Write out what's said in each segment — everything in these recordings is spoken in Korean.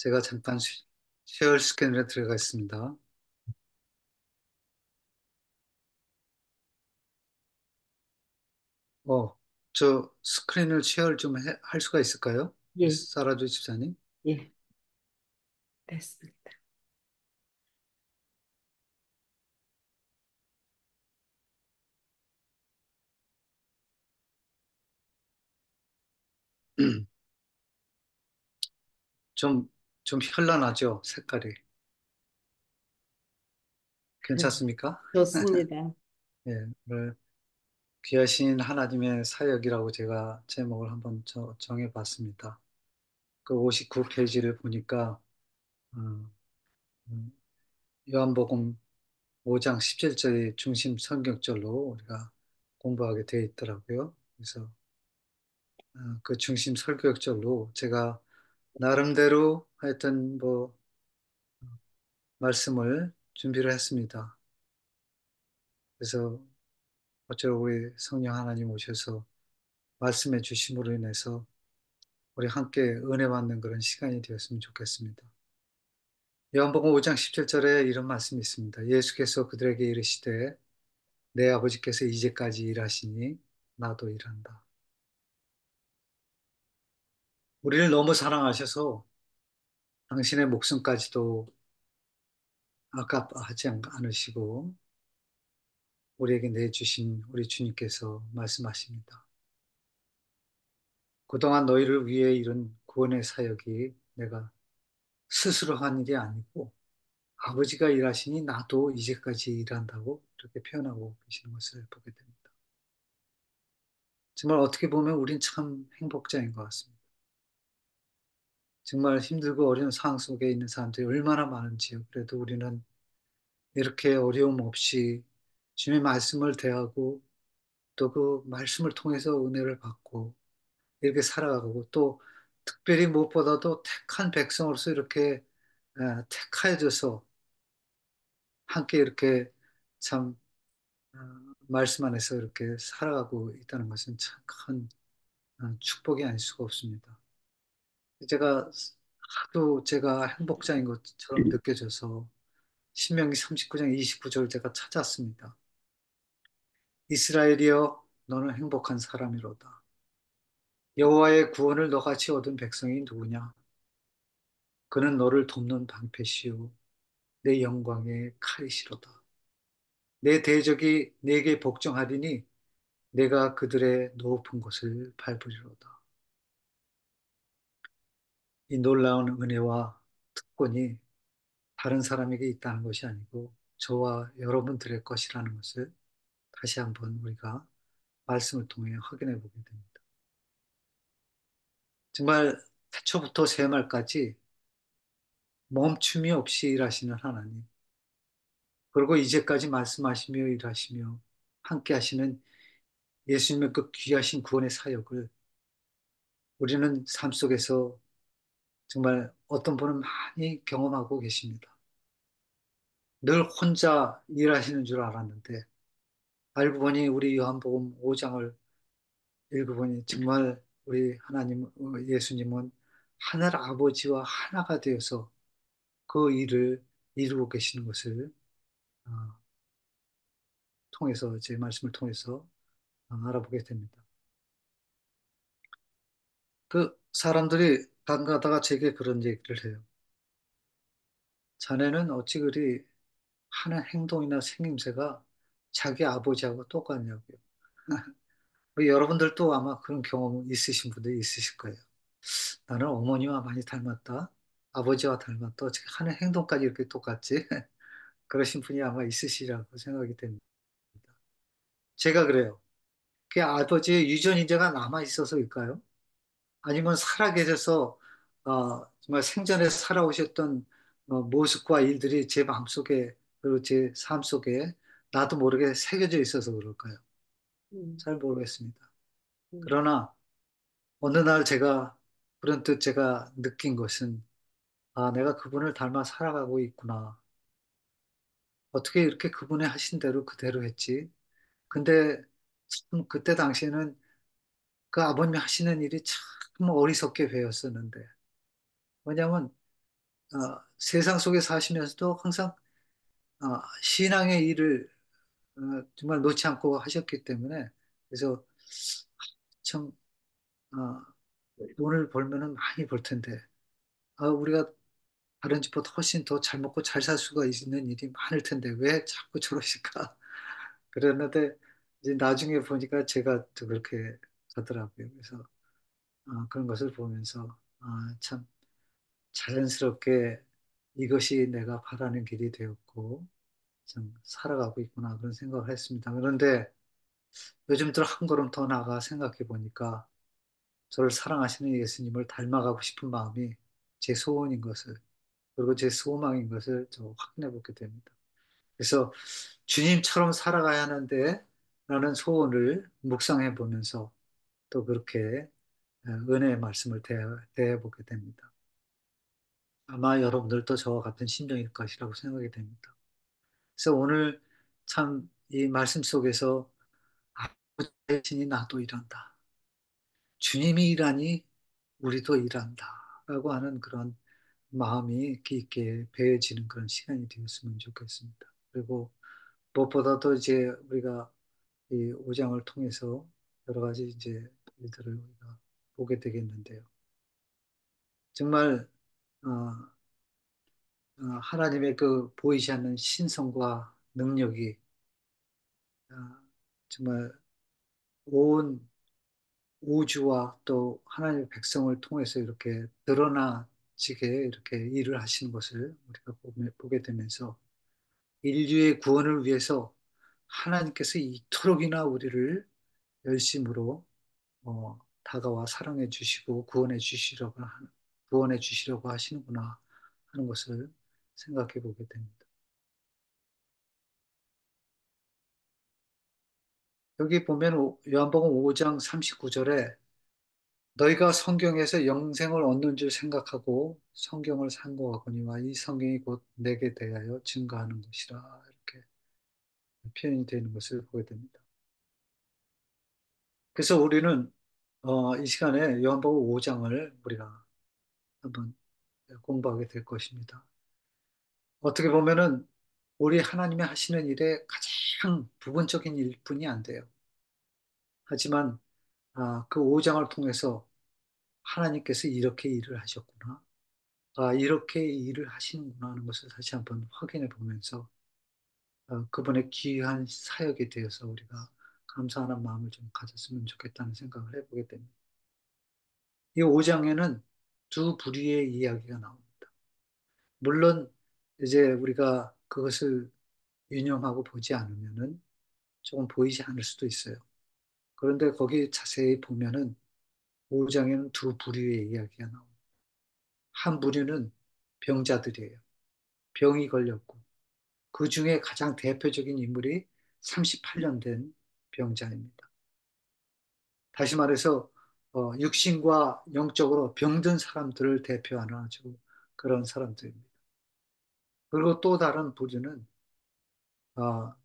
제가 잠깐 쉐어 스캔에 들어가 있습니다. 어, 저 스크린을 쉐어를 좀 할 수가 있을까요? 예, 사라조 집사님? 예, 됐습니다. 좀, 좀 현란하죠, 색깔이. 괜찮습니까? 좋습니다. 예, 오늘 귀하신 하나님의 사역이라고 제가 제목을 한번 정해봤습니다. 그 59페이지를 보니까, 어, 음, 요한복음 5장 17절이 중심 성경절로 우리가 공부하게 되어 있더라고요. 그래서 그 중심 설교역절로 제가 나름대로 하여튼 뭐 말씀을 준비를 했습니다. 그래서 어쩌고 우리 성령 하나님 오셔서 말씀해 주심으로 인해서 우리 함께 은혜 받는 그런 시간이 되었으면 좋겠습니다. 요한복음 5장 17절에 이런 말씀이 있습니다. 예수께서 그들에게 이르시되 내 아버지께서 이제까지 일하시니 나도 일한다. 우리를 너무 사랑하셔서 당신의 목숨까지도 아깝하지 않으시고 우리에게 내주신 우리 주님께서 말씀하십니다. 그동안 너희를 위해 이룬 구원의 사역이 내가 스스로 한 일이 아니고 아버지가 일하시니 나도 이제까지 일한다고 이렇게 표현하고 계시는 것을 보게 됩니다. 정말 어떻게 보면 우린 참 행복자인 것 같습니다. 정말 힘들고 어려운 상황 속에 있는 사람들이 얼마나 많은지요. 그래도 우리는 이렇게 어려움 없이 주님의 말씀을 대하고 또 그 말씀을 통해서 은혜를 받고 이렇게 살아가고 또 특별히 무엇보다도 택한 백성으로서 이렇게 택하여져서 함께 이렇게 참 말씀 안에서 이렇게 살아가고 있다는 것은 참 큰 축복이 아닐 수가 없습니다. 제가 하도 제가 행복자인 것처럼 느껴져서 신명기 39장 29절 제가 찾았습니다. 이스라엘이여 너는 행복한 사람이로다. 여호와의 구원을 너같이 얻은 백성이 누구냐? 그는 너를 돕는 방패시요 내 영광의 칼이시로다. 내 대적이 내게 복종하리니 내가 그들의 높은 곳을 밟으리로다. 이 놀라운 은혜와 특권이 다른 사람에게 있다는 것이 아니고 저와 여러분들의 것이라는 것을 다시 한번 우리가 말씀을 통해 확인해 보게 됩니다. 정말 태초부터 새말까지 멈춤이 없이 일하시는 하나님, 그리고 이제까지 말씀하시며 일하시며 함께 하시는 예수님의 그 귀하신 구원의 사역을 우리는 삶 속에서 정말 어떤 분은 많이 경험하고 계십니다. 늘 혼자 일하시는 줄 알았는데 알고 보니 우리 요한복음 5장을 읽어보니 정말 우리 하나님, 예수님은 하늘 아버지와 하나가 되어서 그 일을 이루고 계시는 것을 어, 통해서 제 말씀을 통해서 알아보게 됩니다. 그 사람들이 가다가 제게 그런 얘기를 해요. 자네는 어찌 그리 하는 행동이나 생김새가 자기 아버지하고 똑같냐고요. 여러분들도 아마 그런 경험 있으신 분들이 있으실 거예요. 나는 어머니와 많이 닮았다. 아버지와 닮았다. 어떻게 하는 행동까지 이렇게 똑같지? 그러신 분이 아마 있으시라고 생각이 됩니다. 제가 그래요. 그 아버지의 유전인재가 남아 있어서일까요? 아니면 살아계셔서 정말 생전에 살아오셨던 모습과 일들이 제 마음속에 그리고 제 삶 속에 나도 모르게 새겨져 있어서 그럴까요? 음, 잘 모르겠습니다. 음, 그러나 어느 날 제가 불현듯 제가 느낀 것은 내가 그분을 닮아 살아가고 있구나. 어떻게 이렇게 그분의 하신 대로 그대로 했지? 근데 참 그때 당시에는 그 아버님이 하시는 일이 참 어리석게 배웠었는데. 왜냐하면 세상 속에 사시면서도 항상 신앙의 일을 정말 놓지 않고 하셨기 때문에 그래서 참 어, 돈을 벌면은 많이 벌 텐데 우리가 다른 집보다 훨씬 더 잘 먹고 잘 살 수가 있는 일이 많을 텐데 왜 자꾸 저러실까? 그랬는데 이제 나중에 보니까 제가 또 그렇게 가더라고요. 그래서 그런 것을 보면서 참 자연스럽게 이것이 내가 바라는 길이 되었고 참 살아가고 있구나 그런 생각을 했습니다. 그런데 요즘 들어 한 걸음 더 나아가 생각해 보니까 저를 사랑하시는 예수님을 닮아가고 싶은 마음이 제 소원인 것을 그리고 제 소망인 것을 저 확인해 보게 됩니다. 그래서 주님처럼 살아가야 하는데 라는 소원을 묵상해 보면서 또 그렇게 은혜의 말씀을 대해 보게 됩니다. 아마 여러분들도 저와 같은 심정일 것이라고 생각이 됩니다. 그래서 오늘 참 이 말씀 속에서 아버지의 신이 나도 일한다. 주님이 일하니 우리도 일한다. 라고 하는 그런 마음이 깊게 배어지는 그런 시간이 되었으면 좋겠습니다. 그리고 무엇보다도 이제 우리가 이 5장을 통해서 여러 가지 이제 일들을 우리가 보게 되겠는데요. 정말 어, 하나님의 그 보이지 않는 신성과 능력이 어, 정말 온 우주와 또 하나님의 백성을 통해서 이렇게 드러나지게 이렇게 일을 하시는 것을 우리가 보게 되면서 인류의 구원을 위해서 하나님께서 이토록이나 우리를 열심으로 다가와 사랑해 주시고 구원해 주시려고 하시는구나 하는 것을 생각해 보게 됩니다. 여기 보면 요한복음 5장 39절에 너희가 성경에서 영생을 얻는 줄 생각하고 성경을 상고하거니와 이 성경이 곧 내게 대하여 증거하는 것이라 이렇게 표현이 되는 것을 보게 됩니다. 그래서 우리는 이 시간에 요한복음 5장을 우리가 한번 공부하게 될 것입니다. 어떻게 보면은 우리 하나님이 하시는 일의 가장 부분적인 일뿐이 안 돼요. 하지만 그 5장을 통해서 하나님께서 이렇게 일을 하셨구나. 이렇게 일을 하시는구나 하는 것을 다시 한번 확인해 보면서 그분의 귀한 사역에 대해서 우리가 감사하는 마음을 좀 가졌으면 좋겠다는 생각을 해보게 됩니다. 이 5장에는 두 부류의 이야기가 나옵니다. 물론 이제 우리가 그것을 유념하고 보지 않으면은 조금 보이지 않을 수도 있어요. 그런데 거기 자세히 보면은 5장에는 두 부류의 이야기가 나옵니다. 한 부류는 병자들이에요. 병이 걸렸고 그 중에 가장 대표적인 인물이 38년 된 병자입니다. 다시 말해서 육신과 영적으로 병든 사람들을 대표하는 아주 그런 사람들입니다. 그리고 또 다른 부류는 어,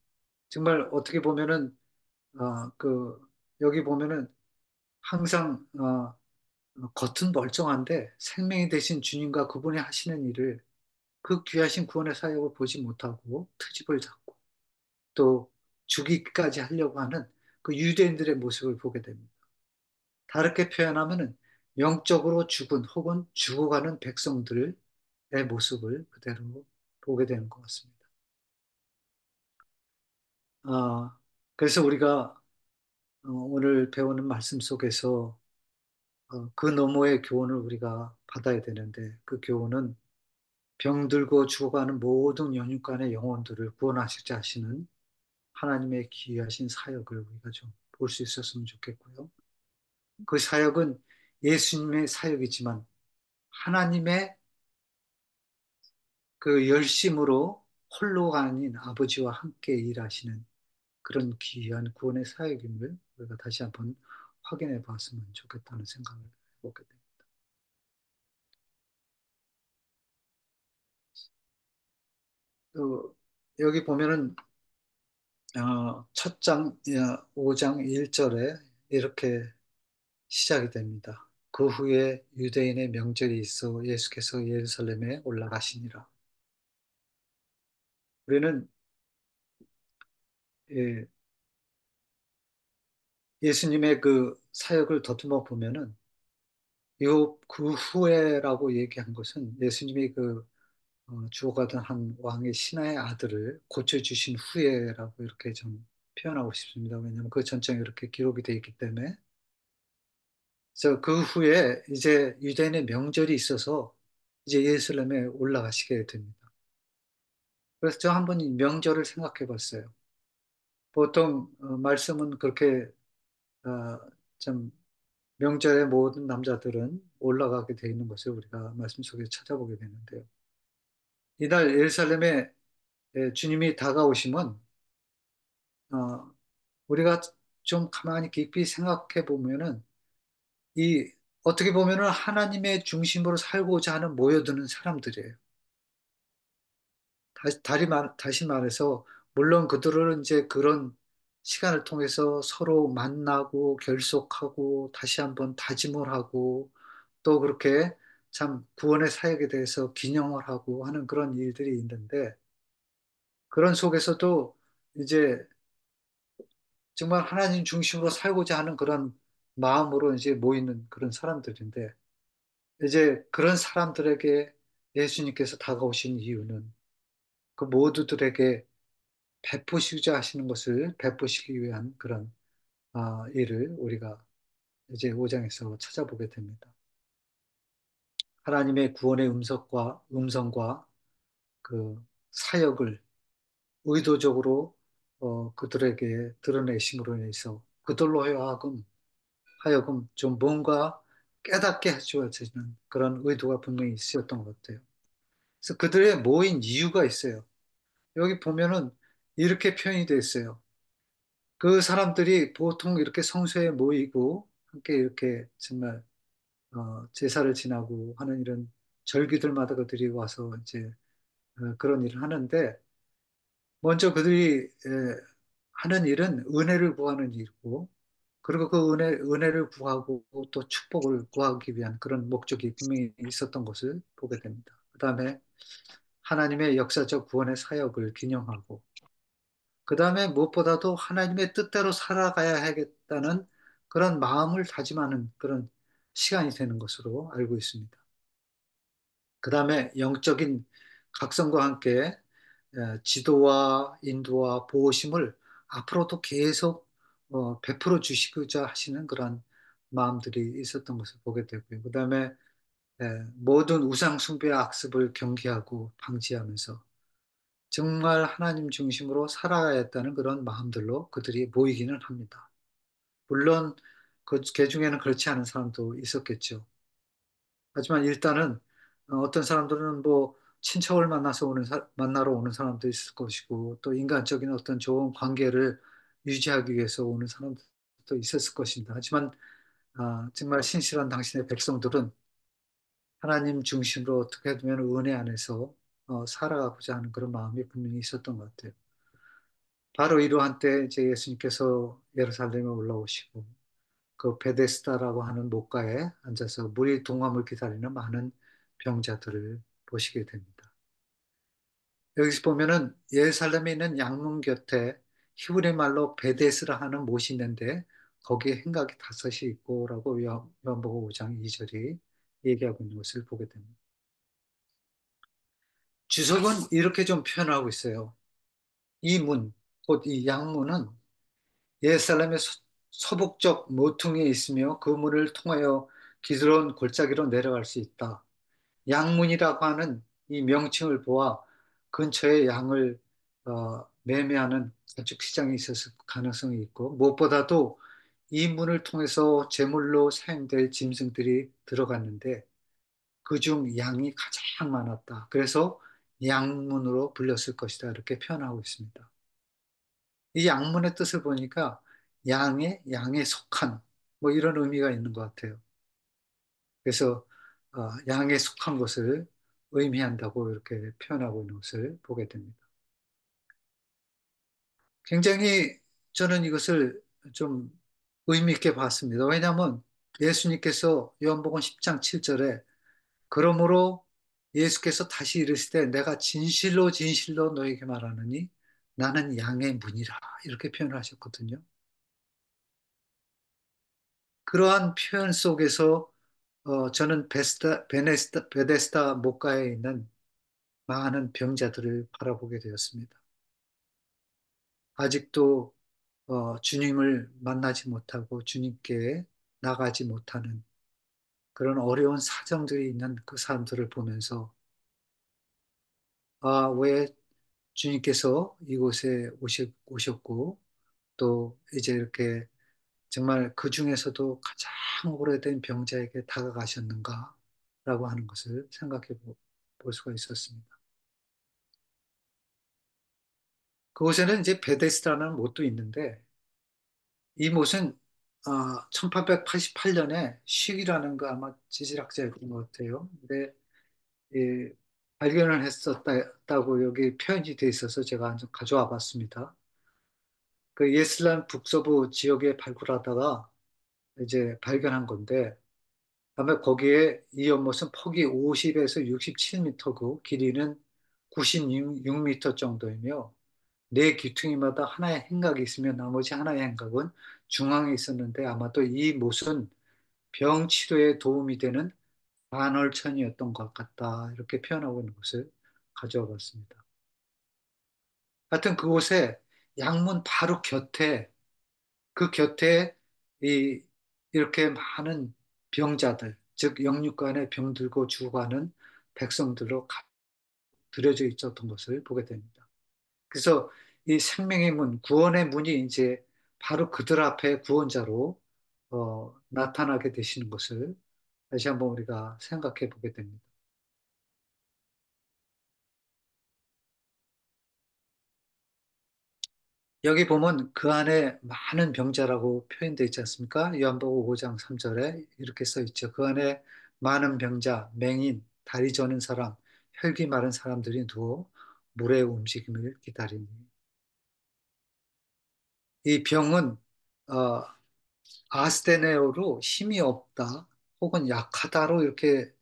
정말 어떻게 보면은 그 여기 보면은 항상 겉은 멀쩡한데 생명이 되신 주님과 그분이 하시는 일을 그 귀하신 구원의 사역을 보지 못하고 트집을 잡고 또 죽이기까지 하려고 하는 그 유대인들의 모습을 보게 됩니다. 다르게 표현하면은 영적으로 죽은 혹은 죽어가는 백성들의 모습을 그대로 보게 되는 것 같습니다. 아, 그래서 우리가 오늘 배우는 말씀 속에서 그 너머의 교훈을 우리가 받아야 되는데 그 교훈은 병들고 죽어가는 모든 영육간의 영혼들을 구원하시자 하시는 하나님의 귀하신 사역을 우리가 좀 볼 수 있었으면 좋겠고요. 그 사역은 예수님의 사역이지만 하나님의 그 열심으로 홀로가 아닌 아버지와 함께 일하시는 그런 귀한 구원의 사역임을 우리가 다시 한번 확인해 봤으면 좋겠다는 생각을 해보게 됩니다. 또 여기 보면은 첫 장, 5장 1절에 이렇게 시작이 됩니다. 그 후에 유대인의 명절이 있어 예수께서 예루살렘에 올라가시니라. 우리는 예, 예수님의 그 사역을 더듬어 보면은 요 그 후에라고 얘기한 것은 예수님이 그 죽어가던 한 왕의 신하의 아들을 고쳐주신 후에라고 이렇게 좀 표현하고 싶습니다. 왜냐하면 그 전장에 이렇게 기록이 되어 있기 때문에. 그래서 그 후에 이제 유대인의 명절이 있어서 이제 예루살렘에 올라가시게 됩니다. 그래서 저 한번 이 명절을 생각해 봤어요. 보통 말씀은 그렇게 어, 좀 명절에 모든 남자들은 올라가게 되어 있는 것을 우리가 말씀 속에 찾아보게 되는데요. 이날 예루살렘에 주님이 다가오시면 어, 우리가 좀 가만히 깊이 생각해 보면은 이 어떻게 보면은 하나님의 중심으로 살고자 하는 모여드는 사람들이에요. 다시 말해서 물론 그들은 이제 그런 시간을 통해서 서로 만나고 결속하고 다시 한번 다짐을 하고 또 그렇게 참 구원의 사역에 대해서 기념을 하고 하는 그런 일들이 있는데 그런 속에서도 이제 정말 하나님 중심으로 살고자 하는 그런 마음으로 이제 모이는 그런 사람들인데 이제 그런 사람들에게 예수님께서 다가오신 이유는 그 모두들에게 베푸시고자 하시는 것을 베푸시기 위한 그런 일을 우리가 이제 5장에서 찾아보게 됩니다. 하나님의 구원의 음성과 그 사역을 의도적으로 그들에게 드러내심으로 인해서 그들로 하여금 좀 뭔가 깨닫게 해주어지는 그런 의도가 분명히 있었던 것 같아요. 그래서 그들의 모인 이유가 있어요. 여기 보면은 이렇게 표현이 되어 있어요. 그 사람들이 보통 이렇게 성소에 모이고 함께 이렇게 정말 제사를 지나고 하는 이런 절기들마다 그들이 와서 이제 그런 일을 하는데 먼저 그들이 하는 일은 은혜를 구하는 일이고 그리고 그 은혜를 구하고 또 축복을 구하기 위한 그런 목적이 분명히 있었던 것을 보게 됩니다. 그 다음에 하나님의 역사적 구원의 사역을 기념하고 그 다음에 무엇보다도 하나님의 뜻대로 살아가야 하겠다는 그런 마음을 다짐하는 그런 시간이 되는 것으로 알고 있습니다. 그 다음에 영적인 각성과 함께 지도와 인도와 보호심을 앞으로도 계속 베풀어 주시고자 하시는 그런 마음들이 있었던 것을 보게 되고요. 그 다음에 모든 우상 숭배의 악습을 경계하고 방지하면서 정말 하나님 중심으로 살아야겠다는 그런 마음들로 그들이 모이기는 합니다. 물론 그 중에는 그렇지 않은 사람도 있었겠죠. 하지만 일단은 어떤 사람들은 뭐 친척을 만나러 오는 사람도 있을 것이고 또 인간적인 어떤 좋은 관계를 유지하기 위해서 오는 사람도 있었을 것입니다. 하지만 정말 신실한 당신의 백성들은 하나님 중심으로 어떻게 되면 은혜 안에서 살아가고자 하는 그런 마음이 분명히 있었던 것 같아요. 바로 이러한 때 이제 예수님께서 예루살렘에 올라오시고 그 베데스다라고 하는 목가에 앉아서 물이 동함을 기다리는 많은 병자들을 보시게 됩니다. 여기서 보면은 예루살렘에 있는 양문 곁에 히브리 말로 베데스라 하는 못이 있는데 거기에 행각이 다섯이 있고라고 요한복음 5장 2절이 얘기하고 있는 것을 보게 됩니다. 주석은 이렇게 좀 표현하고 있어요. 이 문, 곧 이 양문은 예루살렘의 서북쪽 모퉁이에 있으며 그 문을 통하여 기드론 골짜기로 내려갈 수 있다. 양문이라고 하는 이 명칭을 보아 근처에 양을 매매하는 가축 시장이 있었을 가능성이 있고 무엇보다도 이 문을 통해서 제물로 사용될 짐승들이 들어갔는데 그중 양이 가장 많았다. 그래서 양문으로 불렸을 것이다. 이렇게 표현하고 있습니다. 이 양문의 뜻을 보니까 양에 속한 뭐 이런 의미가 있는 것 같아요. 그래서 양에 속한 것을 의미한다고 이렇게 표현하고 있는 것을 보게 됩니다. 굉장히 저는 이것을 좀 의미 있게 봤습니다. 왜냐하면 예수님께서 요한복음 10장 7절에 그러므로 예수께서 다시 이르시되 내가 진실로 진실로 너에게 말하느니 나는 양의 문이라 이렇게 표현을 하셨거든요. 그러한 표현 속에서 저는 베데스다 목가에 있는 많은 병자들을 바라보게 되었습니다. 아직도 주님을 만나지 못하고 주님께 나가지 못하는 그런 어려운 사정들이 있는 그 사람들을 보면서 왜 주님께서 이곳에 오셨고 또 이제 이렇게 정말 그 중에서도 가장 오래된 병자에게 다가가셨는가라고 하는 것을 생각해 볼 수가 있었습니다. 그곳에는 이제 베데스다라는 못도 있는데 이 못은 1888년에 시기라는 거 아마 지질학자였던 것 같아요. 근데 이 발견을 했었다고 여기 표현이 돼 있어서 제가 좀 가져와 봤습니다. 그 예슬란 북서부 지역에 발굴하다가 이제 발견한 건데 아마 거기에 이 연못은 폭이 50에서 67m고 길이는 96m 정도이며 네 귀퉁이마다 하나의 행각이 있으면 나머지 하나의 행각은 중앙에 있었는데 아마도 이 못은 병 치료에 도움이 되는 간헐천이었던 것 같다. 이렇게 표현하고 있는 것을 가져와 봤습니다. 하여튼 그곳에 양문 바로 곁에 그 곁에 이 이렇게 많은 병자들, 즉 영육간에 병들고 죽어가는 백성들로 들여져 있었던 것을 보게 됩니다. 그래서 이 생명의 문, 구원의 문이 이제 바로 그들 앞에 구원자로 나타나게 되시는 것을 다시 한번 우리가 생각해 보게 됩니다. 여기 보면 그 안에 많은 병자라고 표현되어 있지 않습니까? 요한복음 5장 3절에 이렇게 써 있죠. 그 안에 많은 병자, 맹인, 다리 저는 사람, 혈기 마른 사람들이 누워 물의 움직임을 기다리니. 이 병은 어, 아스테네어로 힘이 없다 혹은 약하다로 이렇게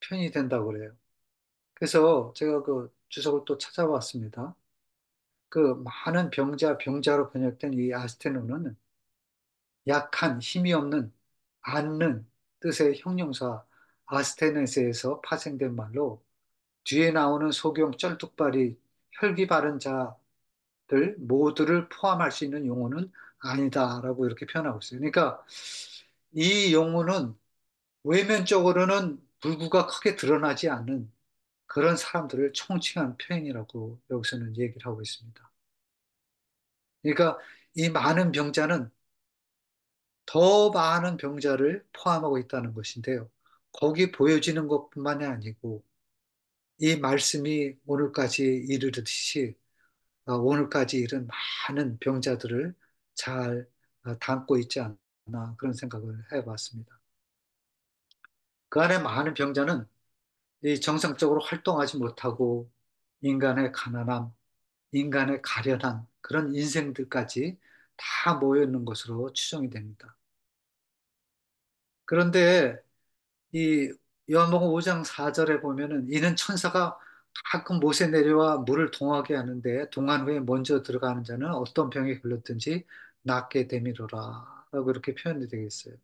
표현이 된다고 그래요. 그래서 제가 그 주석을 또 찾아봤습니다. 그 많은 병자로 번역된 이 아스테노는 약한, 힘이 없는, 앓는 뜻의 형용사 아스테네스에서 파생된 말로 뒤에 나오는 소경 쩔뚝발이 혈기 바른 자들 모두를 포함할 수 있는 용어는 아니다라고 이렇게 표현하고 있어요. 그러니까 이 용어는 외면적으로는 불구가 크게 드러나지 않는 그런 사람들을 총칭한 표현이라고 여기서는 얘기를 하고 있습니다. 그러니까 이 많은 병자는 더 많은 병자를 포함하고 있다는 것인데요. 거기 보여지는 것뿐만이 아니고 이 말씀이 오늘까지 이르듯이 오늘까지 이른 많은 병자들을 잘 담고 있지 않나 그런 생각을 해봤습니다. 그 안에 많은 병자는 이 정상적으로 활동하지 못하고 인간의 가난함, 인간의 가련한 그런 인생들까지 다 모여 있는 것으로 추정이 됩니다. 그런데 이 요한복음 5장 4절에 보면은 이는 천사가 가끔 못에 내려와 물을 동하게 하는데 동한 후에 먼저 들어가는 자는 어떤 병에 걸렸든지 낫게 되미로라 라고 이렇게 표현이 되어 있어요.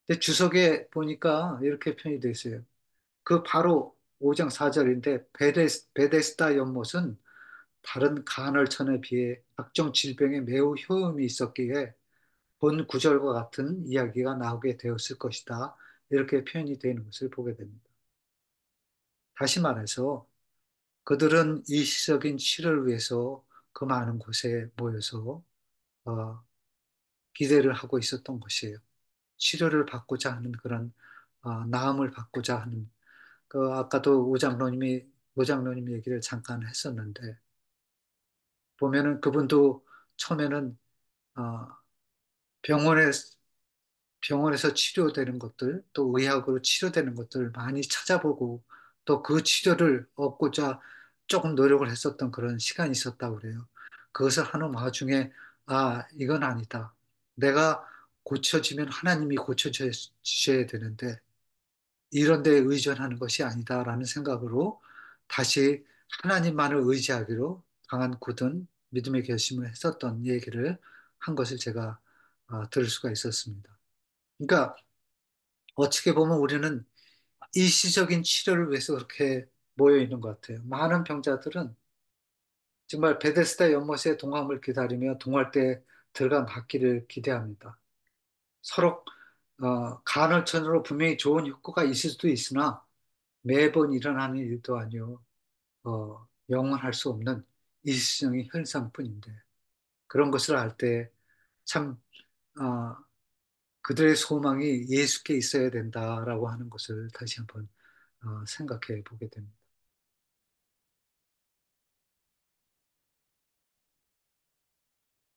근데 주석에 보니까 이렇게 표현이 되어 있어요. 그 바로 5장 4절인데 베데스다 연못은 다른 간헐천에 비해 각종 질병에 매우 효험이 있었기에 본 구절과 같은 이야기가 나오게 되었을 것이다. 이렇게 표현이 되는 것을 보게 됩니다. 다시 말해서 그들은 일시적인 치료를 위해서 그 많은 곳에 모여서 어, 기대를 하고 있었던 것이에요. 치료를 받고자 하는 그런 나음을 받고자 하는 그 아까도 오장로님이 얘기를 잠깐 했었는데 보면은 그분도 처음에는 어, 병원에 병원에서 치료되는 것들, 또 의학으로 치료되는 것들 많이 찾아보고 또 그 치료를 얻고자 조금 노력을 했었던 그런 시간이 있었다고 그래요. 그것을 하는 와중에 이건 아니다. 내가 고쳐지면 하나님이 고쳐주셔야 되는데 이런 데 의존하는 것이 아니다라는 생각으로 다시 하나님만을 의지하기로 강한 굳은 믿음의 결심을 했었던 얘기를 한 것을 제가 들을 수가 있었습니다. 그러니까 어떻게 보면 우리는 일시적인 치료를 위해서 그렇게 모여 있는 것 같아요. 많은 병자들은 정말 베데스다 연못의 동함을 기다리며 동할 때 들어간 낫기를 기대합니다. 서로 간헐천으로 분명히 좋은 효과가 있을 수도 있으나 매번 일어나는 일도 아니요 영원할 수 없는 일시적인 현상뿐인데 그런 것을 알 때 참 그들의 소망이 예수께 있어야 된다라고 하는 것을 다시 한번 생각해 보게 됩니다.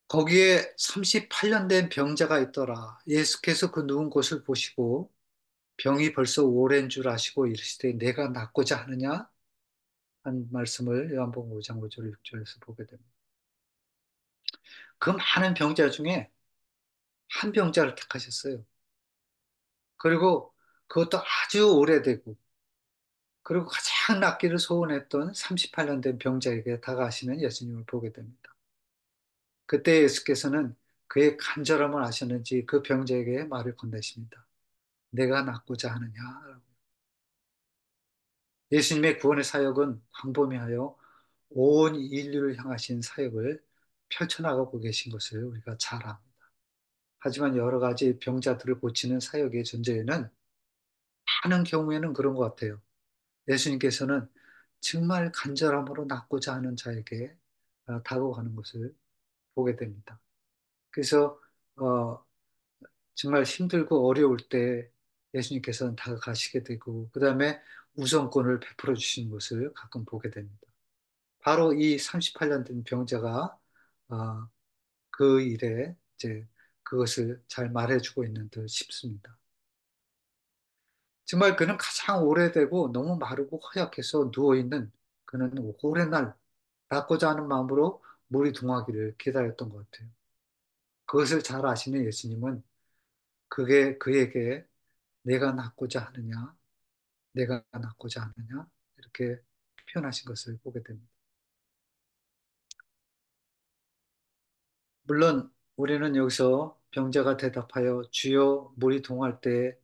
거기에 38년 된 병자가 있더라. 예수께서 그 누운 곳을 보시고 병이 벌써 오랜 줄 아시고 이르시되 내가 낫고자 하느냐? 한 말씀을 요한복음 5장 5절 6절에서 보게 됩니다. 그 많은 병자 중에 한 병자를 택하셨어요. 그리고 그것도 아주 오래되고 그리고 가장 낫기를 소원했던 38년 된 병자에게 다가가시는 예수님을 보게 됩니다. 그때 예수께서는 그의 간절함을 아셨는지 그 병자에게 말을 건네십니다. 내가 낫고자 하느냐? 예수님의 구원의 사역은 광범위하여 온 인류를 향하신 사역을 펼쳐나가고 계신 것을 우리가 잘 압니다. 하지만 여러 가지 병자들을 고치는 사역의 존재에는 많은 경우에는 그런 것 같아요. 예수님께서는 정말 간절함으로 낫고자 하는 자에게 다가가는 것을 보게 됩니다. 그래서 어, 정말 힘들고 어려울 때 예수님께서는 다가가시게 되고 그 다음에 우선권을 베풀어 주시는 것을 가끔 보게 됩니다. 바로 이 38년 된 병자가 어, 그 일에 이제 그것을 잘 말해주고 있는 듯 싶습니다. 정말 그는 가장 오래되고 너무 마르고 허약해서 누워있는 그는 오랜 날 낫고자 하는 마음으로 물이 동하기를 기다렸던 것 같아요. 그것을 잘 아시는 예수님은 그게 그에게 내가 낫고자 하느냐, 내가 낫고자 하느냐 이렇게 표현하신 것을 보게 됩니다. 물론 우리는 여기서 병자가 대답하여 주여 물이 동할 때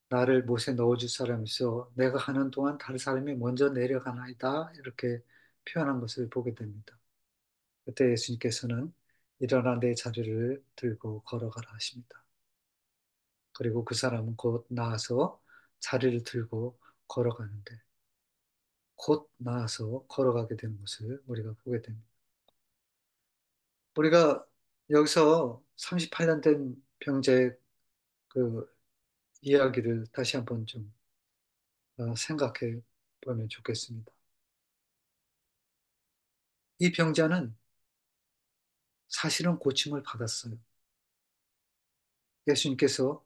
나를 못에 넣어줄 사람이 있어 내가 하는 동안 다른 사람이 먼저 내려가나이다 이렇게 표현한 것을 보게 됩니다. 그때 예수님께서는 일어나 내 자리를 들고 걸어가라 하십니다. 그리고 그 사람은 곧 나아서 자리를 들고 걸어가는데 곧 나아서 걸어가게 되는 것을 우리가 보게 됩니다. 우리가 여기서 38년 된 병자의 그 이야기를 다시 한번 좀 생각해 보면 좋겠습니다. 이 병자는 사실은 고침을 받았어요. 예수님께서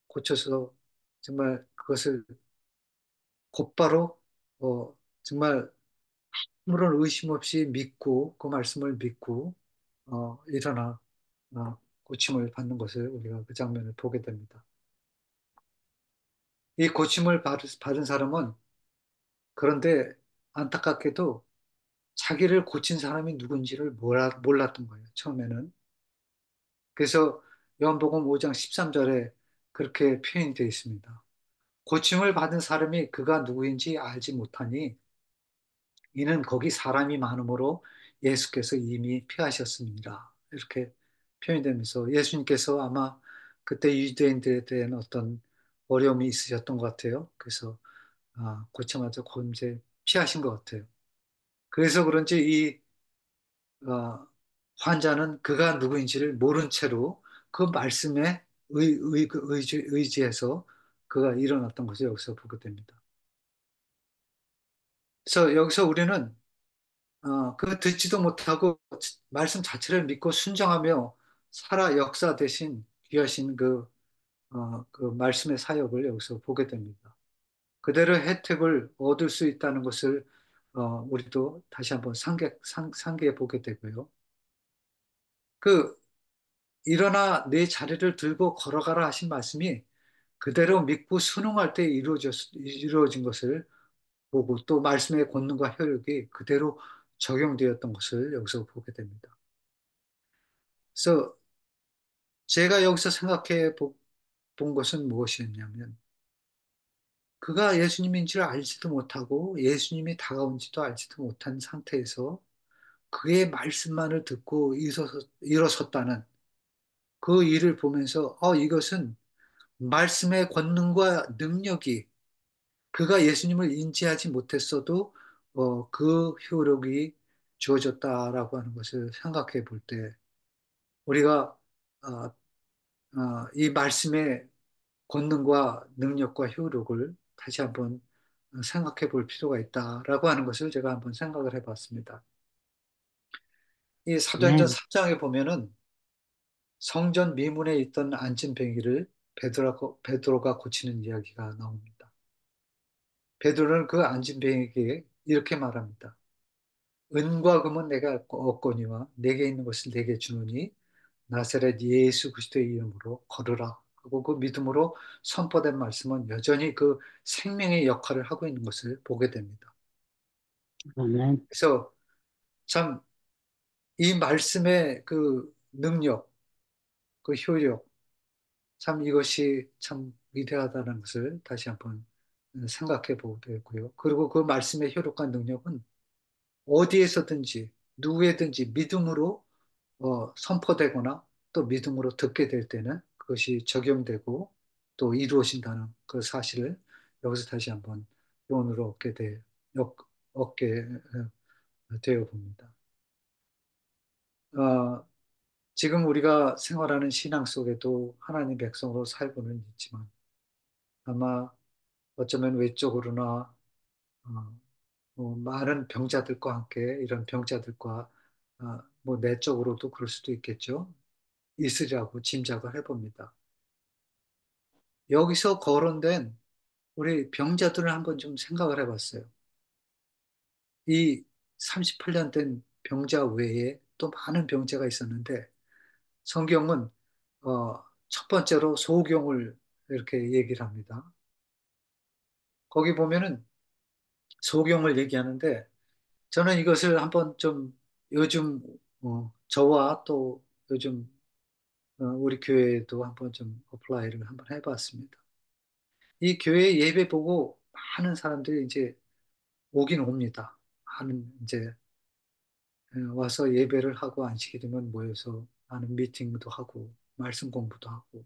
고쳐서 정말 그것을 곧바로 정말 아무런 의심 없이 믿고 그 말씀을 믿고 일어나 고침을 받는 것을 우리가 그 장면을 보게 됩니다. 이 고침을 받은 사람은 그런데 안타깝게도 자기를 고친 사람이 누군지를 몰랐던 거예요. 처음에는. 그래서 요한복음 5장 13절에 그렇게 표현이 되어 있습니다. 고침을 받은 사람이 그가 누구인지 알지 못하니 이는 거기 사람이 많으므로 예수께서 이미 피하셨습니다. 이렇게 표현되면서 예수님께서 아마 그때 유대인들에 대한 어떤 어려움이 있으셨던 것 같아요. 그래서 고쳐마자 이제 피하신 것 같아요. 그래서 그런지 이 환자는 그가 누구인지를 모른 채로 그 말씀에 의지해서 그가 일어났던 것을 여기서 보게 됩니다. 그래서 여기서 우리는 그 듣지도 못하고 말씀 자체를 믿고 순종하며 살아 역사 대신 귀하신 그 말씀의 사역을 여기서 보게 됩니다. 그대로 혜택을 얻을 수 있다는 것을 우리도 다시 한번 상기해 보게 되고요. 그 일어나 내 자리를 들고 걸어가라 하신 말씀이 그대로 믿고 순응할 때 이루어진 것을 보고 또 말씀의 권능과 효력이 그대로 적용되었던 것을 여기서 보게 됩니다. 그래서 제가 여기서 본 것은 무엇이었냐면 그가 예수님인 줄 알지도 못하고 예수님이 다가온지도 알지도 못한 상태에서 그의 말씀만을 듣고 일어섰다는 그 일을 보면서 이것은 말씀의 권능과 능력이 그가 예수님을 인지하지 못했어도 그 효력이 주어졌다라고 하는 것을 생각해 볼 때 우리가 어, 이 말씀의 권능과 능력과 효력을 다시 한번 생각해 볼 필요가 있다라고 하는 것을 제가 한번 생각을 해 봤습니다. 이 사도행전 아멘. 3장에 보면은 성전 미문에 있던 안진뱅이를 베드로가 고치는 이야기가 나옵니다. 베드로는 그 안진뱅이에게 이렇게 말합니다. 은과 금은 내가 얻거니와 내게 있는 것을 내게 주노니 나사렛 예수 그리스도의 이름으로 걸으라 하고 그 믿음으로 선포된 말씀은 여전히 그 생명의 역할을 하고 있는 것을 보게 됩니다. 아멘. 그래서 참 이 말씀의 그 능력, 그 효력, 참 이것이 참 위대하다는 것을 다시 한번 생각해 보게 되고요. 그리고 그 말씀의 효력과 능력은 어디에서든지 누구에든지 믿음으로 선포되거나 또 믿음으로 듣게 될 때는 그것이 적용되고 또 이루어진다는 그 사실을 여기서 다시 한번 교훈으로 얻게 되어 봅니다. 어, 지금 우리가 생활하는 신앙 속에도 하나님 백성으로 살고는 있지만 아마 어쩌면 외적으로나 많은 병자들과 함께 이런 병자들과 뭐 내적으로도 그럴 수도 있겠죠. 있으리라고 짐작을 해봅니다. 여기서 거론된 우리 병자들을 한번 좀 생각을 해봤어요. 이 38년 된 병자 외에 또 많은 병자가 있었는데 성경은 첫 번째로 소경을 이렇게 얘기를 합니다. 거기 보면은 소경을 얘기하는데 저는 이것을 한번 좀 요즘 저와 또 요즘 우리 교회에도 한번 좀 어플라이를 한번 해봤습니다. 이 교회 예배 보고 많은 사람들이 이제 오긴 옵니다. 많은 이제 와서 예배를 하고 안식이 되면 모여서 많은 미팅도 하고 말씀 공부도 하고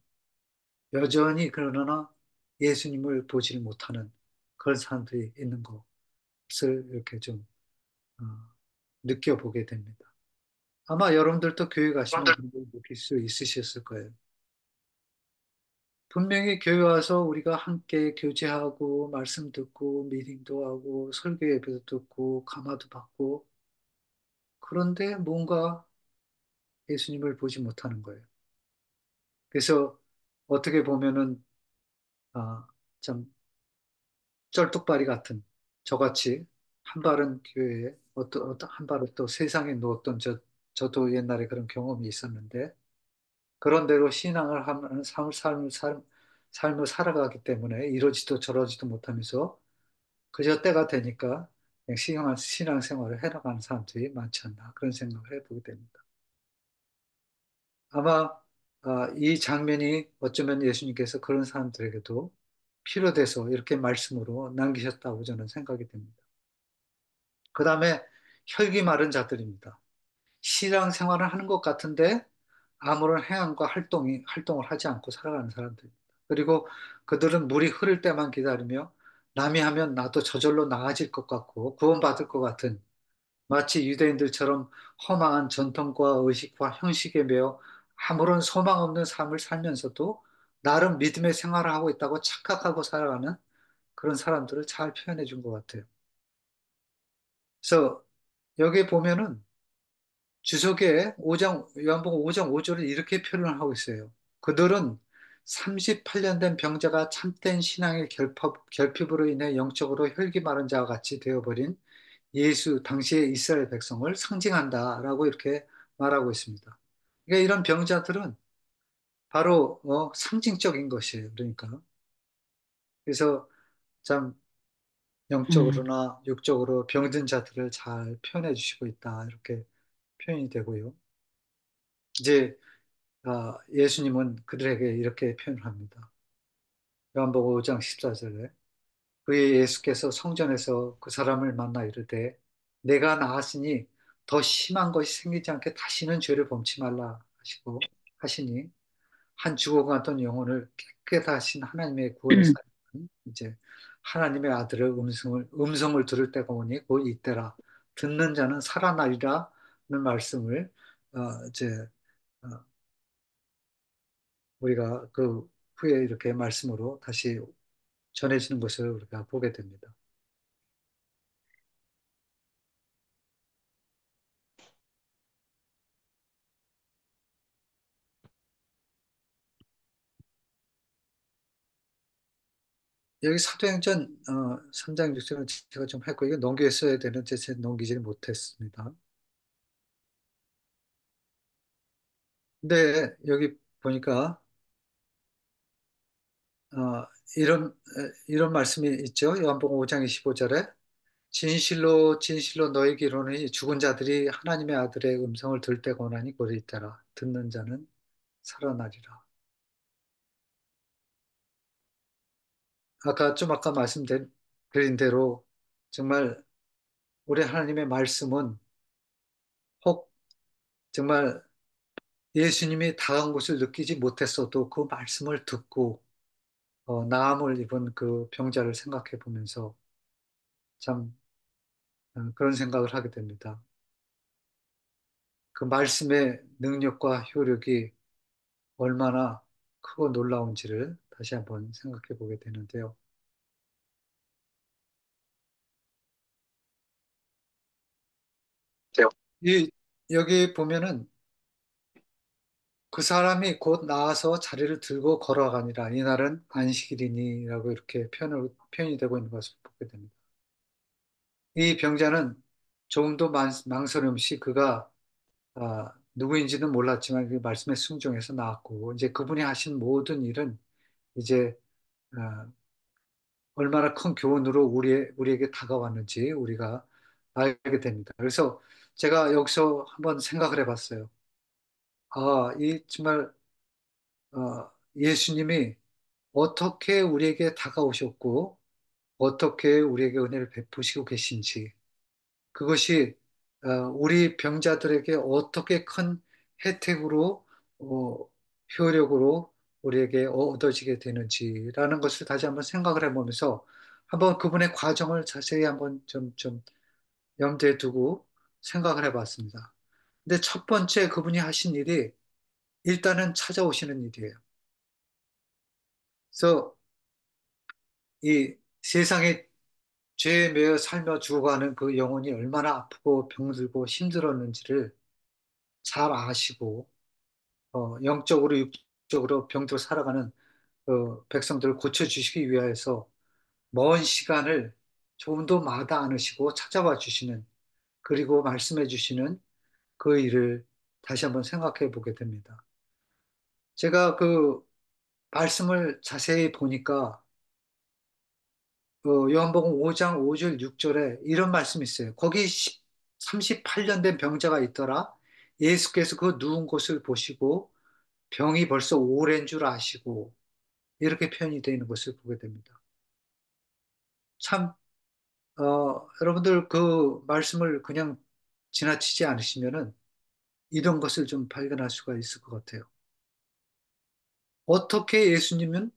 여전히 그러나 예수님을 보지 못하는 그런 사람들이 있는 것을 이렇게 좀 어, 느껴보게 됩니다. 아마 여러분들도 교회 가시면 그런 걸 느낄 수 있으셨을 거예요. 분명히 교회 와서 우리가 함께 교제하고 말씀 듣고 미팅도 하고 설교 예배도 듣고 감화도 받고 그런데 뭔가 예수님을 보지 못하는 거예요. 그래서 어떻게 보면은 아, 참 쩔뚝발이 같은 저같이 한 발은 교회에 어떤 한 발은 또 세상에 놓았던 저도 옛날에 그런 경험이 있었는데 그런 대로 신앙을 하는 삶을 살아가기 때문에 이러지도 저러지도 못하면서 그저 때가 되니까 그냥 신앙생활을 해나가는 사람들이 많지 않나 그런 생각을 해보게 됩니다. 아마 이 장면이 어쩌면 예수님께서 그런 사람들에게도 필요돼서 이렇게 말씀으로 남기셨다고 저는 생각이 됩니다. 그 다음에 혈기 마른 자들입니다. 신앙생활을 하는 것 같은데 아무런 행함과 활동을 하지 않고 살아가는 사람들입니다. 그리고 그들은 물이 흐를 때만 기다리며 남이 하면 나도 저절로 나아질 것 같고 구원받을 것 같은 마치 유대인들처럼 허망한 전통과 의식과 형식에 매여 아무런 소망 없는 삶을 살면서도 나름 믿음의 생활을 하고 있다고 착각하고 살아가는 그런 사람들을 잘 표현해 준 것 같아요. 그래서 여기에 보면은 주석에 요한복음 5장 5절을 이렇게 표현을 하고 있어요. 그들은 38년 된 병자가 참된 신앙의 결핍으로 인해 영적으로 혈기 마른 자와 같이 되어버린 당시의 이스라엘 백성을 상징한다라고 이렇게 말하고 있습니다. 그러니까 이런 병자들은 바로 상징적인 것이에요. 그러니까 그래서 참 음, 영적으로나 육적으로 병든 자들을 잘 표현해 주시고 있다 이렇게 표현이 되고요. 이제 예수님은 그들에게 이렇게 표현합니다. 요한복음 5장 14절에 그의 예수께서 성전에서 그 사람을 만나 이르되 내가 나았으니 더 심한 것이 생기지 않게 다시는 죄를 범치 말라 하시고 하시니 한 죽어가던 영혼을 깨끗하신 하나님의 구원의 사람은 이제 하나님의 아들의 음성을 들을 때가 오니 곧 이때라 듣는 자는 살아나리라는 말씀을 이제 어, 우리가 그 후에 이렇게 말씀으로 다시 전해지는 것을 우리가 보게 됩니다. 여기 사도행전 3장 6절은 제가 좀 했고 이거 넘겼어야 되는데 제가 넘기지를 못했습니다. 근데 여기 보니까 어, 이런 말씀이 있죠. 요한복음 5장 25절에 진실로 진실로 너에게 이르노니 죽은 자들이 하나님의 아들의 음성을 들 때가 오나니 곧 있더라. 듣는 자는 살아나리라. 아까 말씀드린 대로 정말 우리 하나님의 말씀은 혹 정말 예수님이 다가온 것을 느끼지 못했어도 그 말씀을 듣고 나음을 입은 그 병자를 생각해 보면서 참 그런 생각을 하게 됩니다. 그 말씀의 능력과 효력이 얼마나 크고 놀라운지를 다시 한번 생각해 보게 되는데요. 이 여기 보면은 그 사람이 곧 나와서 자리를 들고 걸어가니라 이날은 안식일이니라고 이렇게 표현이 되고 있는 것을 보게 됩니다. 이 병자는 조금도 망설임 없이 그가 누구인지는 몰랐지만 그 말씀에 순종해서 나왔고 이제 그분이 하신 모든 일은 이제 아, 얼마나 큰 교훈으로 우리에게 다가왔는지 우리가 알게 됩니다. 그래서 제가 여기서 한번 생각을 해봤어요. 이 정말 예수님이 어떻게 우리에게 다가오셨고 어떻게 우리에게 은혜를 베푸시고 계신지 그것이 우리 병자들에게 어떻게 큰 혜택으로 어, 효력으로 우리에게 얻어지게 되는지라는 것을 다시 한번 생각을 해보면서 한번 그분의 과정을 자세히 한번 좀 염두에 두고 생각을 해봤습니다. 근데 첫 번째 그분이 하신 일이 일단은 찾아오시는 일이에요. 그래서 이 세상에 죄에 매여 살며 죽어가는 그 영혼이 얼마나 아프고 병들고 힘들었는지를 잘 아시고 영적으로 육적으로 병들어 살아가는 그 백성들을 고쳐주시기 위하여서 먼 시간을 조금도 마다 않으시고 찾아와 주시는 그리고 말씀해 주시는 그 일을 다시 한번 생각해 보게 됩니다. 제가 그 말씀을 자세히 보니까 요한복음 5장 5절 6절에 이런 말씀이 있어요. 거기 38년 된 병자가 있더라. 예수께서 그 누운 곳을 보시고 병이 벌써 오랜 줄 아시고 이렇게 표현이 되어 있는 것을 보게 됩니다. 참, 여러분들 그 말씀을 그냥 지나치지 않으시면은 이런 것을 좀 발견할 수가 있을 것 같아요. 어떻게 예수님은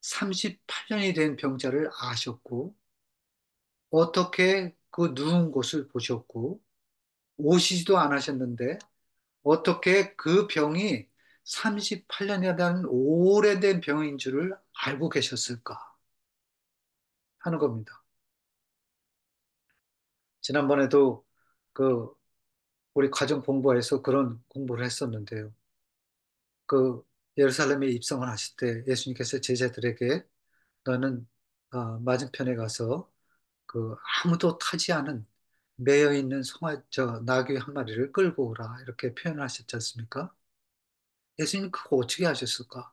38년이 된 병자를 아셨고, 어떻게 그 누운 곳을 보셨고, 오시지도 않으셨는데, 어떻게 그 병이 38년이라는 오래된 병인 줄을 알고 계셨을까 하는 겁니다. 지난번에도 그 우리 가정 공부에서 그런 공부를 했었는데요. 그 예루살렘에 입성을 하실 때 예수님께서 제자들에게 너는 맞은편에 가서 그 아무도 타지 않은 매여 있는 나귀 한 마리를 끌고 오라 이렇게 표현하셨지 않습니까? 예수님 그거 어떻게 하셨을까?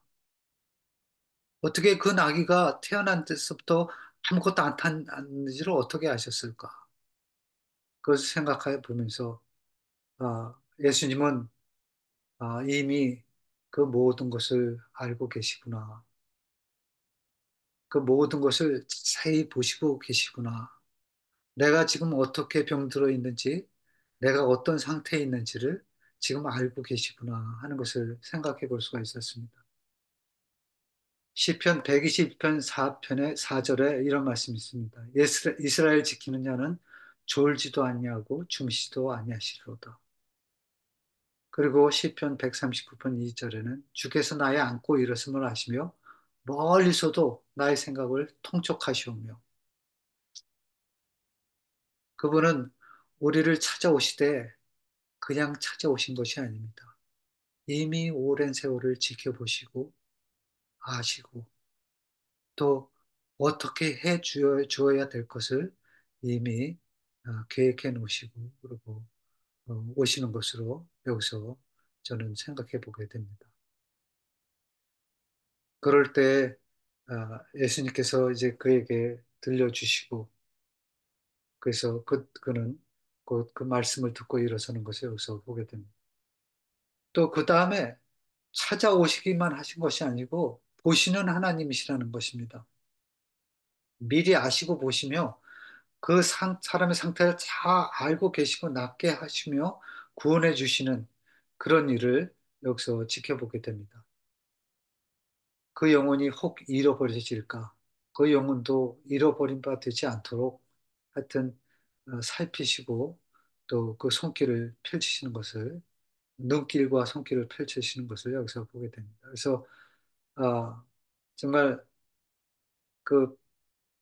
어떻게 그 나귀가 태어난 데서부터 아무것도 안 탔는지를 어떻게 아셨을까? 그것을 생각해 보면서 예수님은 이미 그 모든 것을 알고 계시구나. 그 모든 것을 자세히 보시고 계시구나. 내가 지금 어떻게 병들어 있는지, 내가 어떤 상태에 있는지를 지금 알고 계시구나 하는 것을 생각해 볼 수가 있었습니다. 시편 120편 4편의 4절에 이런 말씀이 있습니다. 이스라엘 지키는 자는 졸지도 아니하고 줌시도 아니하시리로다. 그리고 시편 139편 2절에는 주께서 나의 안고 일어섬을 하시며 멀리서도 나의 생각을 통촉하시오며 그분은 우리를 찾아오시되 그냥 찾아오신 것이 아닙니다. 이미 오랜 세월을 지켜보시고 아시고 또 어떻게 해 주어야 될 것을 이미 계획해 놓으시고 그리고 오시는 것으로 여기서 저는 생각해 보게 됩니다. 그럴 때 예수님께서 이제 그에게 들려주시고 그래서 그는 곧 그 말씀을 듣고 일어서는 것을 여기서 보게 됩니다. 또 그 다음에 찾아오시기만 하신 것이 아니고 보시는 하나님이시라는 것입니다. 미리 아시고 보시며 그 사람의 상태를 다 알고 계시고 낫게 하시며 구원해 주시는 그런 일을 여기서 지켜보게 됩니다. 그 영혼이 혹 잃어버려질까? 그 영혼도 잃어버린 바 되지 않도록 하여튼 살피시고 또 그 손길을 펼치시는 것을 눈길과 손길을 펼치시는 것을 여기서 보게 됩니다. 그래서 아, 정말 그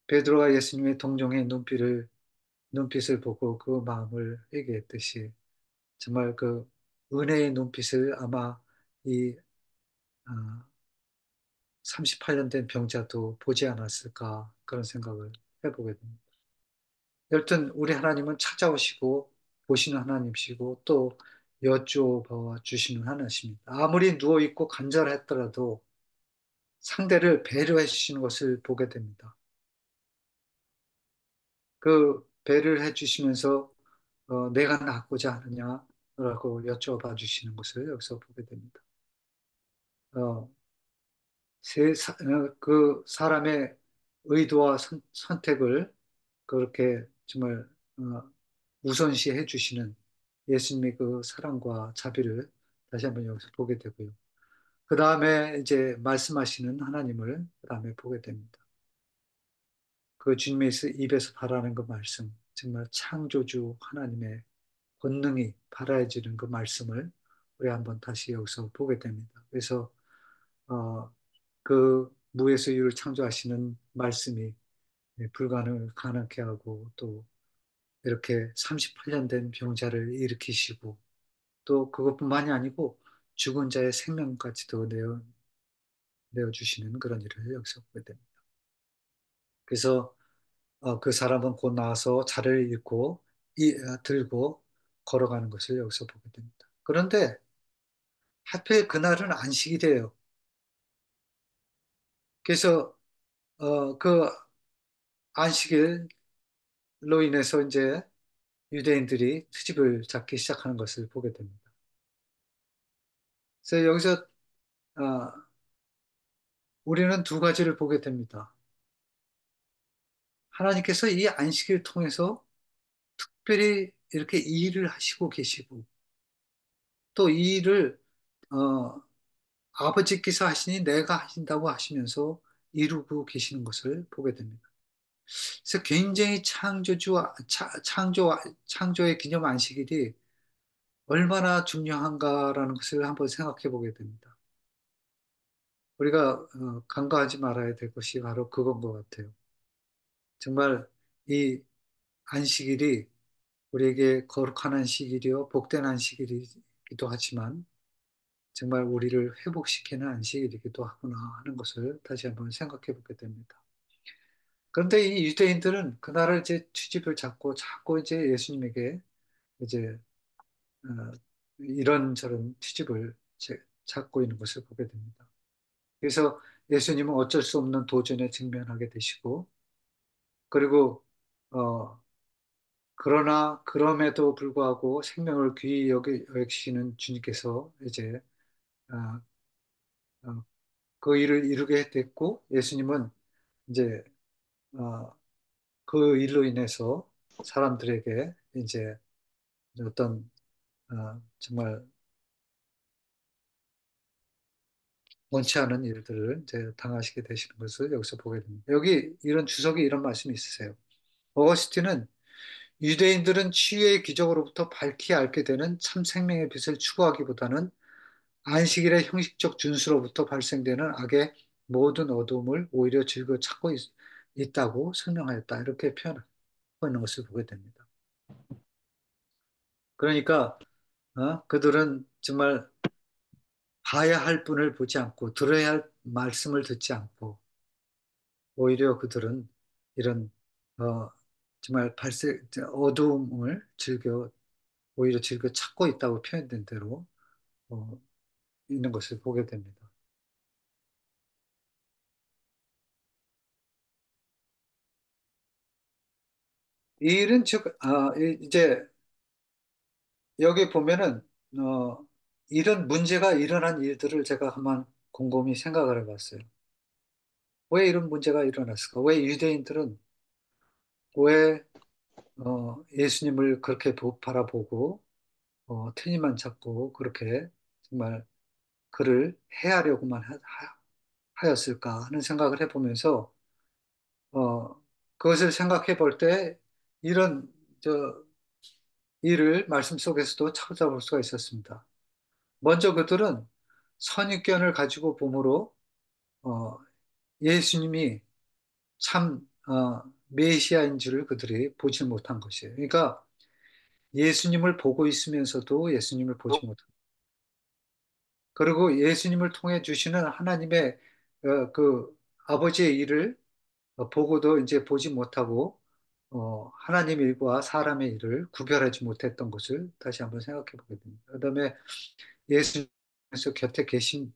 베드로가 예수님의 동정의 눈빛을 보고 그 마음을 얘기했듯이 정말 그 은혜의 눈빛을 아마 이 38년 된 병자도 보지 않았을까 그런 생각을 해보게 됩니다. 여튼 우리 하나님은 찾아오시고 보시는 하나님이시고 또 여쭈어 주시는 하나님이십니다. 아무리 누워있고 간절했더라도 상대를 배려해 주시는 것을 보게 됩니다. 그 배를 해 주시면서 내가 낫고자 하느냐라고 여쭤봐 주시는 것을 여기서 보게 됩니다. 어, 그 사람의 의도와 선택을 그렇게 정말 우선시해 주시는 예수님의 그 사랑과 자비를 다시 한번 여기서 보게 되고요. 그 다음에 이제 말씀하시는 하나님을 그 다음에 보게 됩니다. 그 주님의 입에서 발하는 그 말씀, 정말 창조주 하나님의 권능이 발하여지는 그 말씀을 우리 한번 다시 여기서 보게 됩니다. 그래서 어, 그 무에서 유를 창조하시는 말씀이 불가능을 가능케 하고 또 이렇게 38년 된 병자를 일으키시고 또 그것뿐만이 아니고 죽은 자의 생명까지도 내어주시는 그런 일을 여기서 보게 됩니다. 그래서 그 사람은 곧 나와서 자리를 잃고 들고 걸어가는 것을 여기서 보게 됩니다. 그런데 하필 그날은 안식일이에요. 그래서 그 안식일로 인해서 이제 유대인들이 트집을 잡기 시작하는 것을 보게 됩니다. 그래서 여기서 어, 우리는 두 가지를 보게 됩니다. 하나님께서 이 안식일을 통해서 특별히 이렇게 이 일을 하시고 계시고 또 이 일을 어, 아버지께서 하시니 내가 하신다고 하시면서 이루고 계시는 것을 보게 됩니다. 그래서 굉장히 창조의 기념 안식일이 얼마나 중요한가라는 것을 한번 생각해 보게 됩니다. 우리가 간과하지 말아야 될 것이 바로 그건 것 같아요. 정말 이 안식일이 우리에게 거룩한 안식일이요 복된 안식일이기도 하지만 정말 우리를 회복시키는 안식일이기도 하구나 하는 것을 다시 한번 생각해 보게 됩니다. 그런데 이 유대인들은 그날을 이제 취집을 잡고 자꾸 이제 예수님에게 이제 어, 이런저런 취집을 찾고 있는 것을 보게 됩니다. 그래서 예수님은 어쩔 수 없는 도전에 직면하게 되시고, 그리고 어, 그러나 그럼에도 불구하고 생명을 귀히 여기시는 주님께서 이제 어, 어, 그 일을 이루게 됐고, 예수님은 이제 어, 그 일로 인해서 사람들에게 이제 어떤 정말 원치 않은 일들을 이제 당하시게 되시는 것을 여기서 보게 됩니다. 여기 이런 주석이 이런 말씀이 있으세요. 어거스틴은 유대인들은 치유의 기적으로부터 밝히 알게 되는 참 생명의 빛을 추구하기보다는 안식일의 형식적 준수로부터 발생되는 악의 모든 어두움을 오히려 즐겨 찾고 있다고 설명하였다. 이렇게 표현하고 있는 것을 보게 됩니다. 그러니까 그들은 정말 봐야 할 분을 보지 않고 들어야 할 말씀을 듣지 않고 오히려 그들은 이런 어, 정말 어두움을 오히려 즐겨 찾고 있다고 표현된 대로 어, 있는 것을 보게 됩니다. 이 일은 이제 여기 보면은 어, 이런 문제가 일어난 일들을 제가 한번 곰곰이 생각을 해봤어요. 왜 이런 문제가 일어났을까? 왜 유대인들은 왜 예수님을 그렇게 바라보고 트니만 찾고 그렇게 정말 그를 해하려고만 하였을까 하는 생각을 해보면서 어, 그것을 생각해 볼 때 이런 저 일을 말씀 속에서도 찾아볼 수가 있었습니다. 먼저 그들은 선입견을 가지고 보므로 어, 예수님이 참 메시아인 줄을 그들이 보지 못한 것이에요. 그러니까 예수님을 보고 있으면서도 예수님을 보지 못한. 그리고 예수님을 통해 주시는 하나님의 그 아버지의 일을 보고도 이제 보지 못하고 하나님 일과 사람의 일을 구별하지 못했던 것을 다시 한번 생각해 보게 됩니다. 그다음에 예수님께서 곁에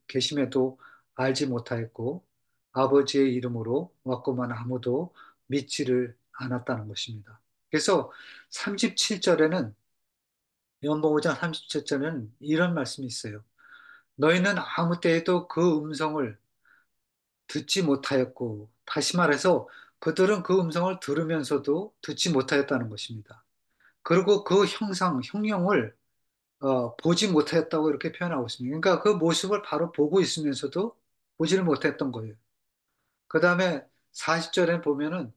계심에도 알지 못하였고 아버지의 이름으로 왔고만 아무도 믿지를 않았다는 것입니다. 그래서 37절에는 요한복음 5장 37절에는 이런 말씀이 있어요. 너희는 아무 때에도 그 음성을 듣지 못하였고 다시 말해서 그들은 그 음성을 들으면서도 듣지 못하였다는 것입니다. 그리고 그 형용을 보지 못하였다고 이렇게 표현하고 있습니다. 그러니까 그 모습을 바로 보고 있으면서도 보지를 못했던 거예요. 그 다음에 40절에 보면은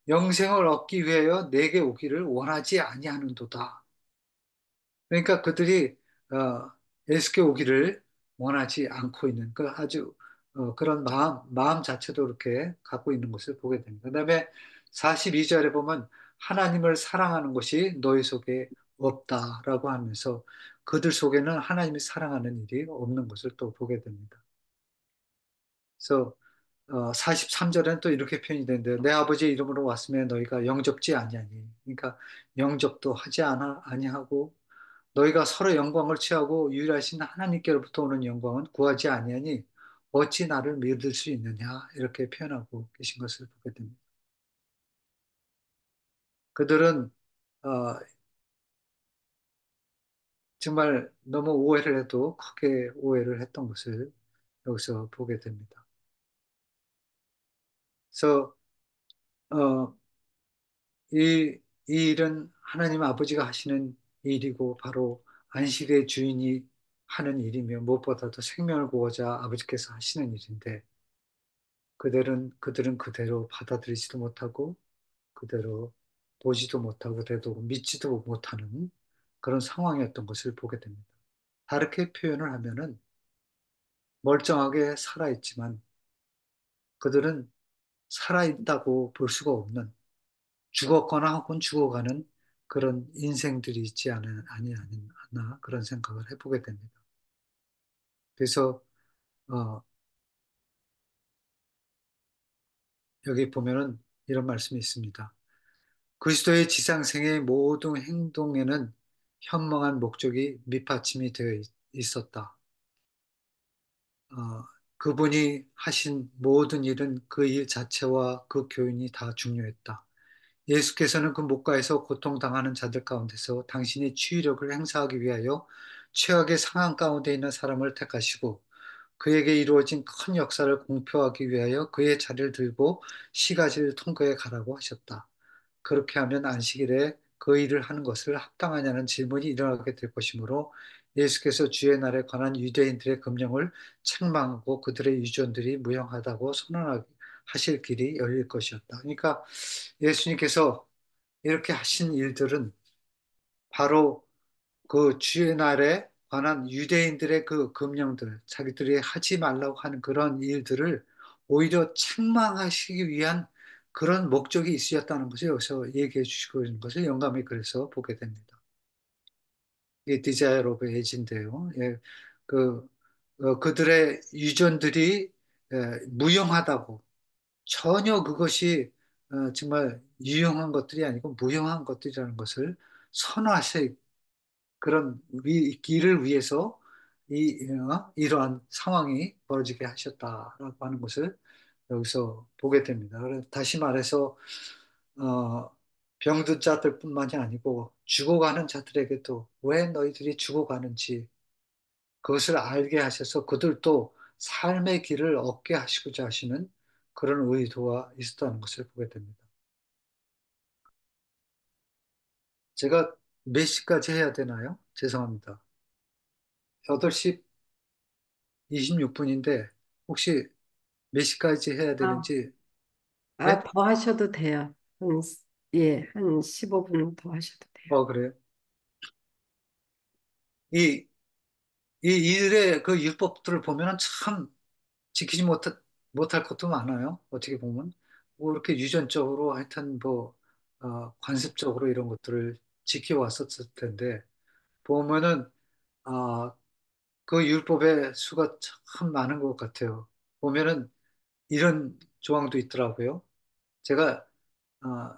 영생을 얻기 위하여 내게 오기를 원하지 아니하는도다. 그러니까 그들이 예수께 오기를 원하지 않고 있는 그 아주 그런 마음 자체도 이렇게 갖고 있는 것을 보게 됩니다. 그다음에 42절에 보면 하나님을 사랑하는 것이 너희 속에 없다라고 하면서 그들 속에는 하나님이 사랑하는 일이 없는 것을 또 보게 됩니다. 그래서 43절에는 또 이렇게 표현이 되는데요. 내 아버지의 이름으로 왔으면 너희가 영접지 아니하니. 그러니까 영접도 하지 아니하고 너희가 서로 영광을 취하고 유일하신 하나님께로부터 오는 영광은 구하지 아니하니 어찌 나를 믿을 수 있느냐 이렇게 표현하고 계신 것을 보게 됩니다. 그들은 어, 정말 너무 오해를 해도 크게 오해를 했던 것을 여기서 보게 됩니다. 그래서 어, 이 일은 하나님 아버지가 하시는 일이고 바로 안식의 주인이 하는 일이며 무엇보다도 생명을 구하자 아버지께서 하시는 일인데 그들은 그대로 받아들이지도 못하고 그대로 보지도 못하고 되도 믿지도 못하는 그런 상황이었던 것을 보게 됩니다. 다르게 표현을 하면은 멀쩡하게 살아있지만 그들은 살아있다고 볼 수가 없는 죽었거나 혹은 죽어가는 그런 인생들이 있지 않나 그런 생각을 해보게 됩니다. 그래서 어, 여기 보면은 이런 말씀이 있습니다. 그리스도의 지상생의 모든 행동에는 현명한 목적이 밑받침이 되어 있었다. 그분이 하신 모든 일은 그 일 자체와 그 교훈이 다 중요했다. 예수께서는 그 목가에서 고통당하는 자들 가운데서 당신의 치유력을 행사하기 위하여 최악의 상황 가운데 있는 사람을 택하시고 그에게 이루어진 큰 역사를 공표하기 위하여 그의 자리를 들고 시가지를 통과해 가라고 하셨다. 그렇게 하면 안식일에 그 일을 하는 것을 합당하냐는 질문이 일어나게 될 것이므로 예수께서 주의 날에 관한 유대인들의 금령을 책망하고 그들의 유전들이 무용하다고 선언하실 길이 열릴 것이었다. 그러니까 예수님께서 이렇게 하신 일들은 바로 그 주의 날에 관한 유대인들의 그 금령들, 자기들이 하지 말라고 하는 그런 일들을 오히려 책망하시기 위한 그런 목적이 있으셨다는 것을 여기서 얘기해 주시고 있는 것을 영감이 그래서 보게 됩니다. 이게 디자이어 오브 에이지인데요. 예, 그, 그들의 유전들이 무용하다고 전혀 그것이 정말 유용한 것들이 아니고 무용한 것들이라는 것을 선호하시 그런 길을 위해서 이러한 상황이 벌어지게 하셨다라고 하는 것을 여기서 보게 됩니다. 다시 말해서 어, 병든 자들뿐만이 아니고 죽어가는 자들에게도 왜 너희들이 죽어가는지 그것을 알게 하셔서 그들도 삶의 길을 얻게 하시고자 하시는 그런 의도가 있었다는 것을 보게 됩니다. 제가 몇 시까지 해야 되나요? 죄송합니다. 8시 26분인데 혹시 몇 시까지 해야 아, 되는지, 네? 더 하셔도 돼요. 예, 한 15분 더 하셔도 돼요. 그래요. 이, 이 일의 그 율법들을 보면은 참 지키지 못할 것도 많아요. 어떻게 보면. 뭐 이렇게 유전적으로 하여튼 뭐, 관습적으로 이런 것들을 지켜왔었을 텐데, 보면은, 아, 그 율법의 수가 참 많은 것 같아요. 보면은 이런 조항도 있더라고요. 제가, 아,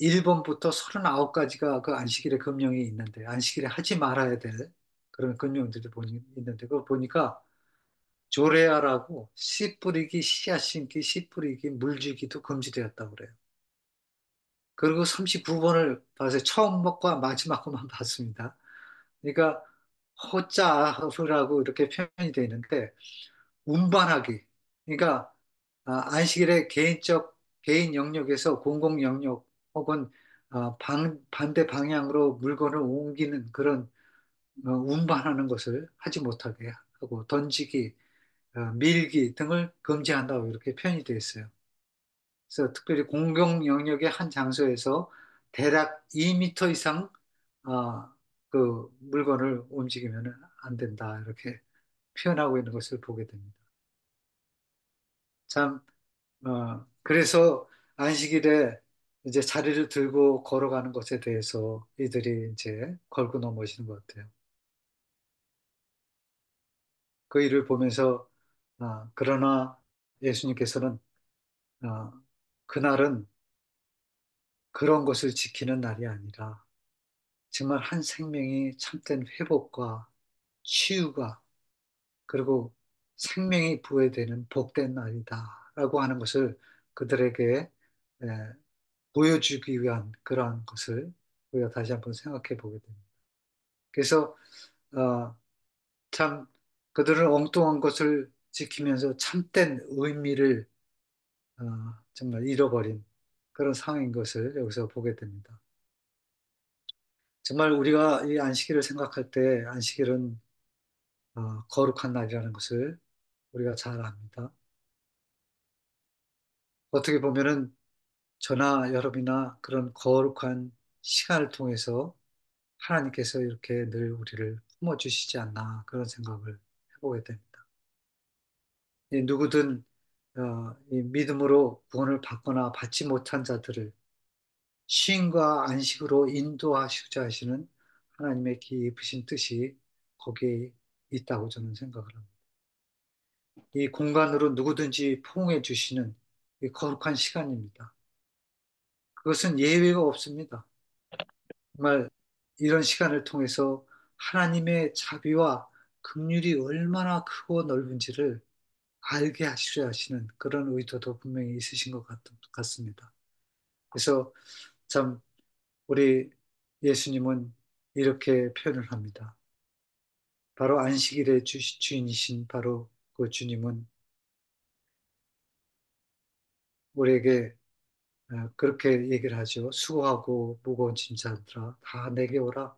1번부터 39가지가 그 안식일의 금령이 있는데, 안식일에 하지 말아야 될 그런 금령들이 있는데, 그걸 보니까 조레아라고 씨 뿌리기, 씨앗 심기, 씨 뿌리기, 물 주기도 금지되었다고 그래요. 그리고 39번을 봐서 처음 것과 마지막 것만 봤습니다. 그러니까 호자흐라고 이렇게 표현이 되어 있는데, 운반하기. 그러니까 안식일의 개인 영역에서 공공 영역 혹은 반대 방향으로 물건을 옮기는 그런 운반하는 것을 하지 못하게 하고 던지기, 밀기 등을 금지한다고 이렇게 표현이 되어 있어요. 그래서 특별히 공공 영역의 한 장소에서 대략 2미터 이상 그 물건을 움직이면 안 된다 이렇게 표현하고 있는 것을 보게 됩니다. 참 그래서 안식일에 이제 자리를 들고 걸어가는 것에 대해서 이들이 이제 걸고 넘어지는 것 같아요. 그 일을 보면서, 그러나 예수님께서는, 아, 그날은 그런 것을 지키는 날이 아니라 정말 한 생명이 참된 회복과 치유가 그리고 생명이 부여되는 복된 날이다라고 하는 것을 그들에게 보여주기 위한 그러한 것을 우리가 다시 한번 생각해 보게 됩니다. 그래서 어, 참 그들은 엉뚱한 것을 지키면서 참된 의미를 정말 잃어버린 그런 상황인 것을 여기서 보게 됩니다. 정말 우리가 이 안식일을 생각할 때 안식일은 거룩한 날이라는 것을 우리가 잘 압니다. 어떻게 보면은 저나 여러분이나 그런 거룩한 시간을 통해서 하나님께서 이렇게 늘 우리를 품어주시지 않나 그런 생각을 해보게 됩니다. 이 누구든 이 믿음으로 구원을 받거나 받지 못한 자들을 쉼과 안식으로 인도하시고자 하시는 하나님의 깊으신 뜻이 거기에 있다고 저는 생각을 합니다. 이 공간으로 누구든지 포옹해 주시는 이 거룩한 시간입니다. 그것은 예외가 없습니다. 정말 이런 시간을 통해서 하나님의 자비와 긍휼이 얼마나 크고 넓은지를 알게 하시려 하시는 그런 의도도 분명히 있으신 것 같습니다. 그래서 참 우리 예수님은 이렇게 표현을 합니다. 바로 안식일의 주인이신 바로 그 주님은 우리에게 그렇게 얘기를 하죠. 수고하고 무거운 짐자들아 다 내게 오라.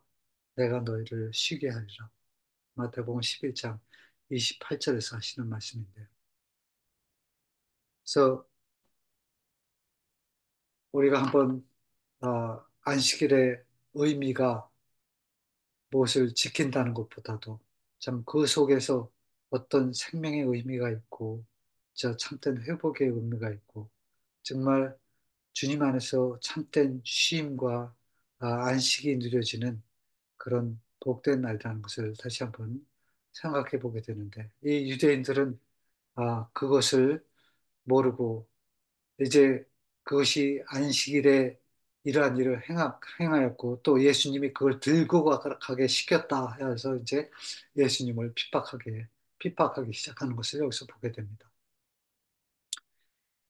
내가 너희를 쉬게 하리라. 마태복음 11장 28절에서 하시는 말씀인데요. 그래서 우리가 한번 안식일의 의미가 무엇을 지킨다는 것보다도 참 그 속에서 어떤 생명의 의미가 있고 저 참된 회복의 의미가 있고 정말 주님 안에서 참된 쉼과 안식이 누려지는 그런 복된 날이라는 것을 다시 한번 생각해 보게 되는데 이 유대인들은 그것을 모르고 이제 그것이 안식일에 이러한 일을 행하였고 또 예수님이 그걸 들고 가게 시켰다 해서 이제 예수님을 핍박하기 시작하는 것을 여기서 보게 됩니다.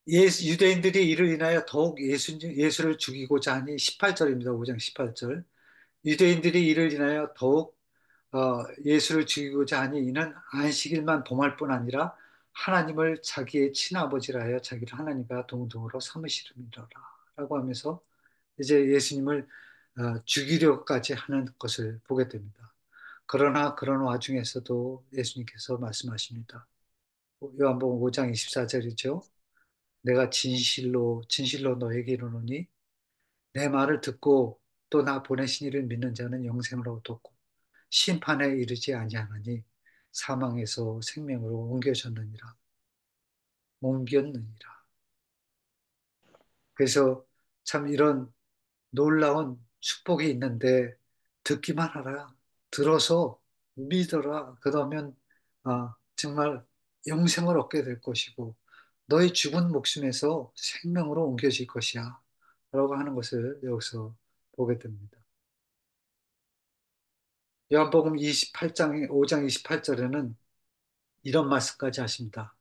유대인들이 이를 인하여 더욱 예수를 죽이고자 하니 18절입니다. 5장 18절. 유대인들이 이를 인하여 더욱 예수를 죽이고자 하니 이는 안식일만 범할 뿐 아니라 하나님을 자기의 친아버지라 하여 자기를 하나님과 동등으로 삼으시름이라 라고 하면서 이제 예수님을 죽이려까지 하는 것을 보게 됩니다. 그러나 그런 와중에서도 예수님께서 말씀하십니다. 요한복음 5장 24절이죠. 내가 진실로 진실로 너에게 이르노니 내 말을 듣고 또 나 보내신 이를 믿는 자는 영생을 얻었고 심판에 이르지 아니하나니 사망에서 생명으로 옮겼느니라. 그래서 참 이런 놀라운 축복이 있는데 듣기만 하라. 들어서 믿어라. 그러면 정말 영생을 얻게 될 것이고 너의 죽은 목숨에서 생명으로 옮겨질 것이야. 라고 하는 것을 여기서 보게 됩니다. 요한복음 28장, 5장 28절에는 이런 말씀까지 하십니다.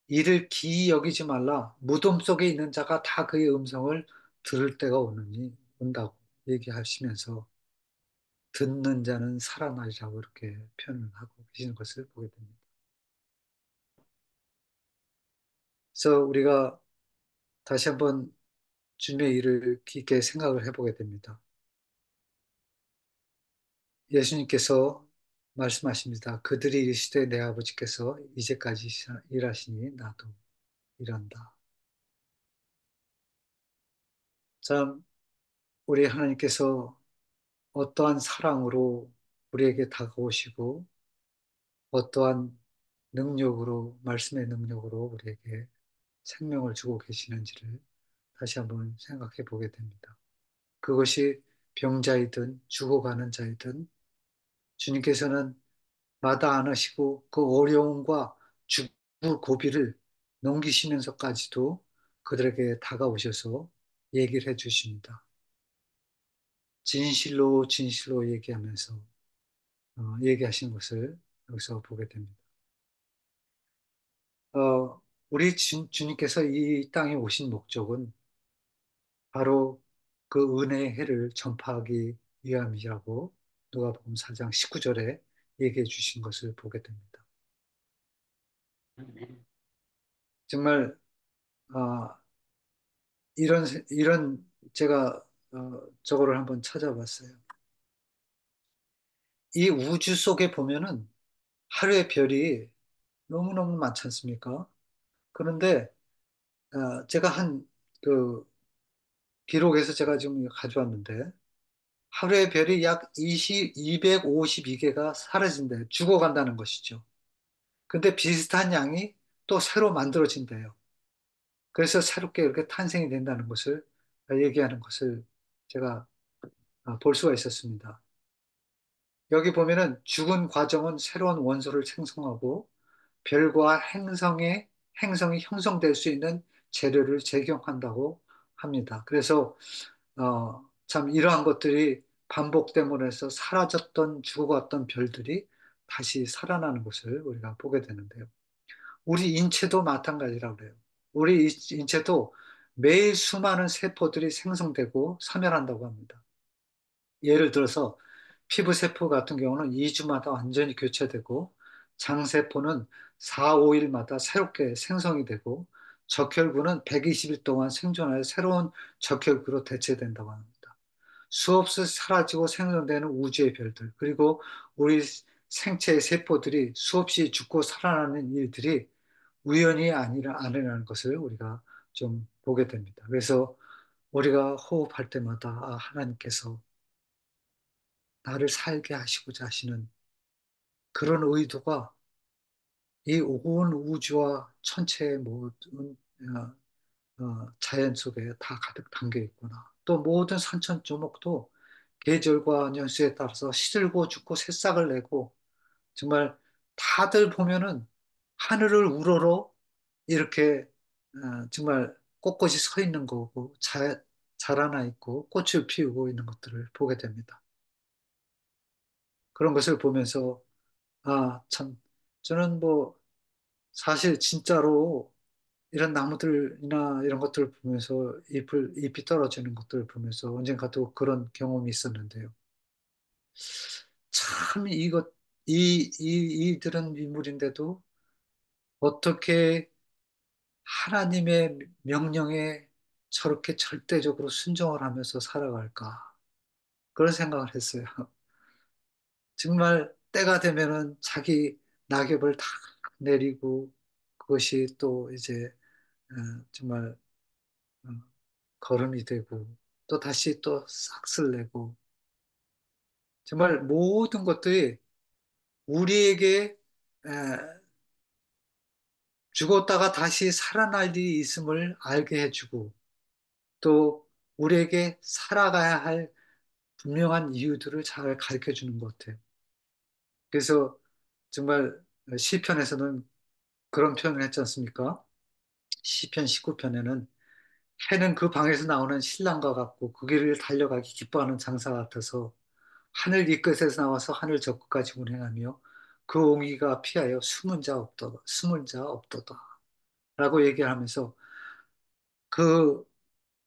이를 기이 여기지 말라. 무덤 속에 있는 자가 다 그의 음성을 들을 때가 온다고 얘기하시면서 듣는 자는 살아나리라고 이렇게 표현을 하고 계시는 것을 보게 됩니다. 그래서 우리가 다시 한번 주님의 일을 깊게 생각을 해보게 됩니다. 예수님께서 말씀하십니다. 그들이 이르시되 내 아버지께서 이제까지 일하시니 나도 일한다. 참 우리 하나님께서 어떠한 사랑으로 우리에게 다가오시고 어떠한 능력으로 말씀의 능력으로 우리에게 생명을 주고 계시는지를 다시 한번 생각해 보게 됩니다. 그것이 병자이든 죽어가는 자이든 주님께서는 마다 않으시고 그 어려움과 죽을 고비를 넘기시면서까지도 그들에게 다가오셔서 얘기를 해 주십니다. 진실로 진실로 얘기하면서 얘기하신 것을 여기서 보게 됩니다. 우리 주님께서 이 땅에 오신 목적은 바로 그 은혜의 해를 전파하기 위함이라고 누가복음 4장 19절에 얘기해 주신 것을 보게 됩니다. 정말 아, 이런 제가 저거를 한번 찾아봤어요. 이 우주 속에 보면은 하루의 별이 너무너무 많지 않습니까? 그런데 제가 한 그 기록에서 제가 지금 가져왔는데 하루의 별이 약 252개가 사라진대요. 죽어간다는 것이죠. 근데 비슷한 양이 또 새로 만들어진대요. 그래서 새롭게 이렇게 탄생이 된다는 것을 얘기하는 것을 제가 볼 수가 있었습니다. 여기 보면은 죽은 과정은 새로운 원소를 생성하고 별과 행성이 형성될 수 있는 재료를 제공한다고 합니다. 그래서 참 이러한 것들이 반복됨으로 해서 사라졌던 죽어갔던 별들이 다시 살아나는 것을 우리가 보게 되는데요. 우리 인체도 마찬가지라고 그래요. 우리 인체도 매일 수많은 세포들이 생성되고 사멸한다고 합니다. 예를 들어서 피부세포 같은 경우는 2주마다 완전히 교체되고 장세포는 4, 5일마다 새롭게 생성이 되고 적혈구는 120일 동안 생존하여 새로운 적혈구로 대체된다고 합니다. 수없이 사라지고 생성되는 우주의 별들, 그리고 우리 생체의 세포들이 수없이 죽고 살아나는 일들이 우연이 아니라는 것을 우리가 좀 보게 됩니다. 그래서 우리가 호흡할 때마다 하나님께서 나를 살게 하시고자 하시는 그런 의도가 이 온 우주와 천체의 모든 자연 속에 다 가득 담겨 있구나. 또 모든 산천조목도 계절과 년수에 따라서 시들고 죽고 새싹을 내고 정말 다들 보면은 하늘을 우러러 이렇게 정말 꼿꼿이 서 있는 거고 자라나 있고 꽃을 피우고 있는 것들을 보게 됩니다. 그런 것을 보면서 참 저는 뭐 사실 진짜로 이런 나무들이나 이런 것들을 보면서 잎이 떨어지는 것들을 보면서 언젠가도 그런 경험이 있었는데요. 참 이들은 인물인데도 어떻게 하나님의 명령에 저렇게 절대적으로 순종을 하면서 살아갈까? 그런 생각을 했어요. 정말 때가 되면은 자기 낙엽을 다 내리고 그것이 또 이제 정말 어, 거름이 되고 또 다시 또 싹쓸 내고 정말 모든 것들이 우리에게 에, 죽었다가 다시 살아날 일이 있음을 알게 해주고 또 우리에게 살아가야 할 분명한 이유들을 잘 가르쳐 주는 것 같아요. 그래서 정말 시편에서는 그런 표현을 했지 않습니까? 시편 19편에는 해는 그 방에서 나오는 신랑과 같고 그 길을 달려가기 기뻐하는 장사 같아서 하늘 이 끝에서 나와서 하늘 저 끝까지 운행하며 그 옹이가 피하여 숨은 자 없도다 라고 얘기하면서 그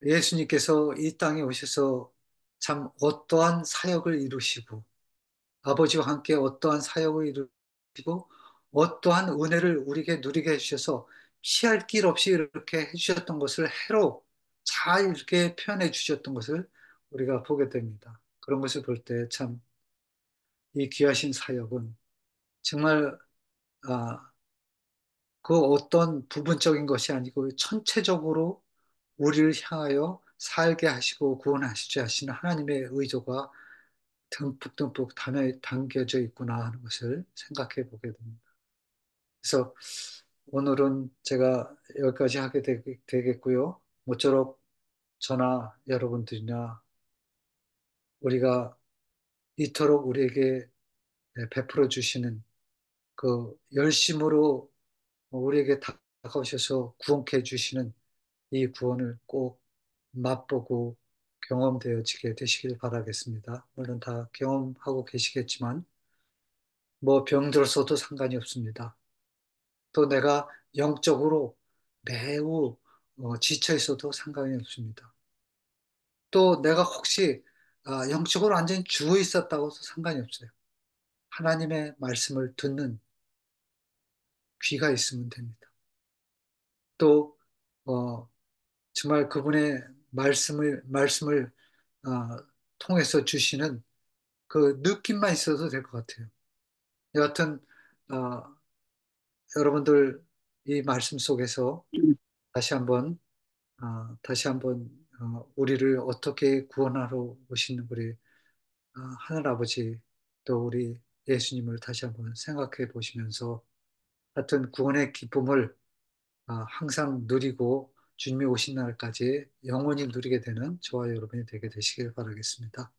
예수님께서 이 땅에 오셔서 참 어떠한 사역을 이루시고 아버지와 함께 어떠한 사역을 이루시고 어떠한 은혜를 우리에게 누리게 해주셔서 피할 길 없이 이렇게 해주셨던 것을 해로 잘 이렇게 표현해 주셨던 것을 우리가 보게 됩니다. 그런 것을 볼 때 참 이 귀하신 사역은 정말 아, 그 어떤 부분적인 것이 아니고 천체적으로 우리를 향하여 살게 하시고 구원하시지 하시는 하나님의 의도가 듬뿍듬뿍 담겨져 있구나 하는 것을 생각해 보게 됩니다. 그래서 오늘은 제가 여기까지 하게 되겠고요. 모쪼록 저나 여러분들이나 우리가 이토록 우리에게 베풀어 주시는 그 열심으로 우리에게 다가오셔서 구원케 해주시는 이 구원을 꼭 맛보고 경험되어지게 되시길 바라겠습니다. 물론 다 경험하고 계시겠지만 뭐 병들었어도 상관이 없습니다. 또 내가 영적으로 매우 지쳐 있어도 상관이 없습니다. 또 내가 혹시 영적으로 완전히 죽어 있었다고 해도 상관이 없어요. 하나님의 말씀을 듣는 귀가 있으면 됩니다. 또 어, 정말 그분의 말씀을 통해서 주시는 그 느낌만 있어도 될 것 같아요. 여하튼 어, 여러분들 이 말씀 속에서 다시 한번 우리를 어떻게 구원하러 오시는 우리 하늘 아버지 또 우리 예수님을 다시 한번 생각해 보시면서 하여튼 구원의 기쁨을 항상 누리고 주님이 오신 날까지 영원히 누리게 되는 저와 여러분이 되게 되시길 바라겠습니다.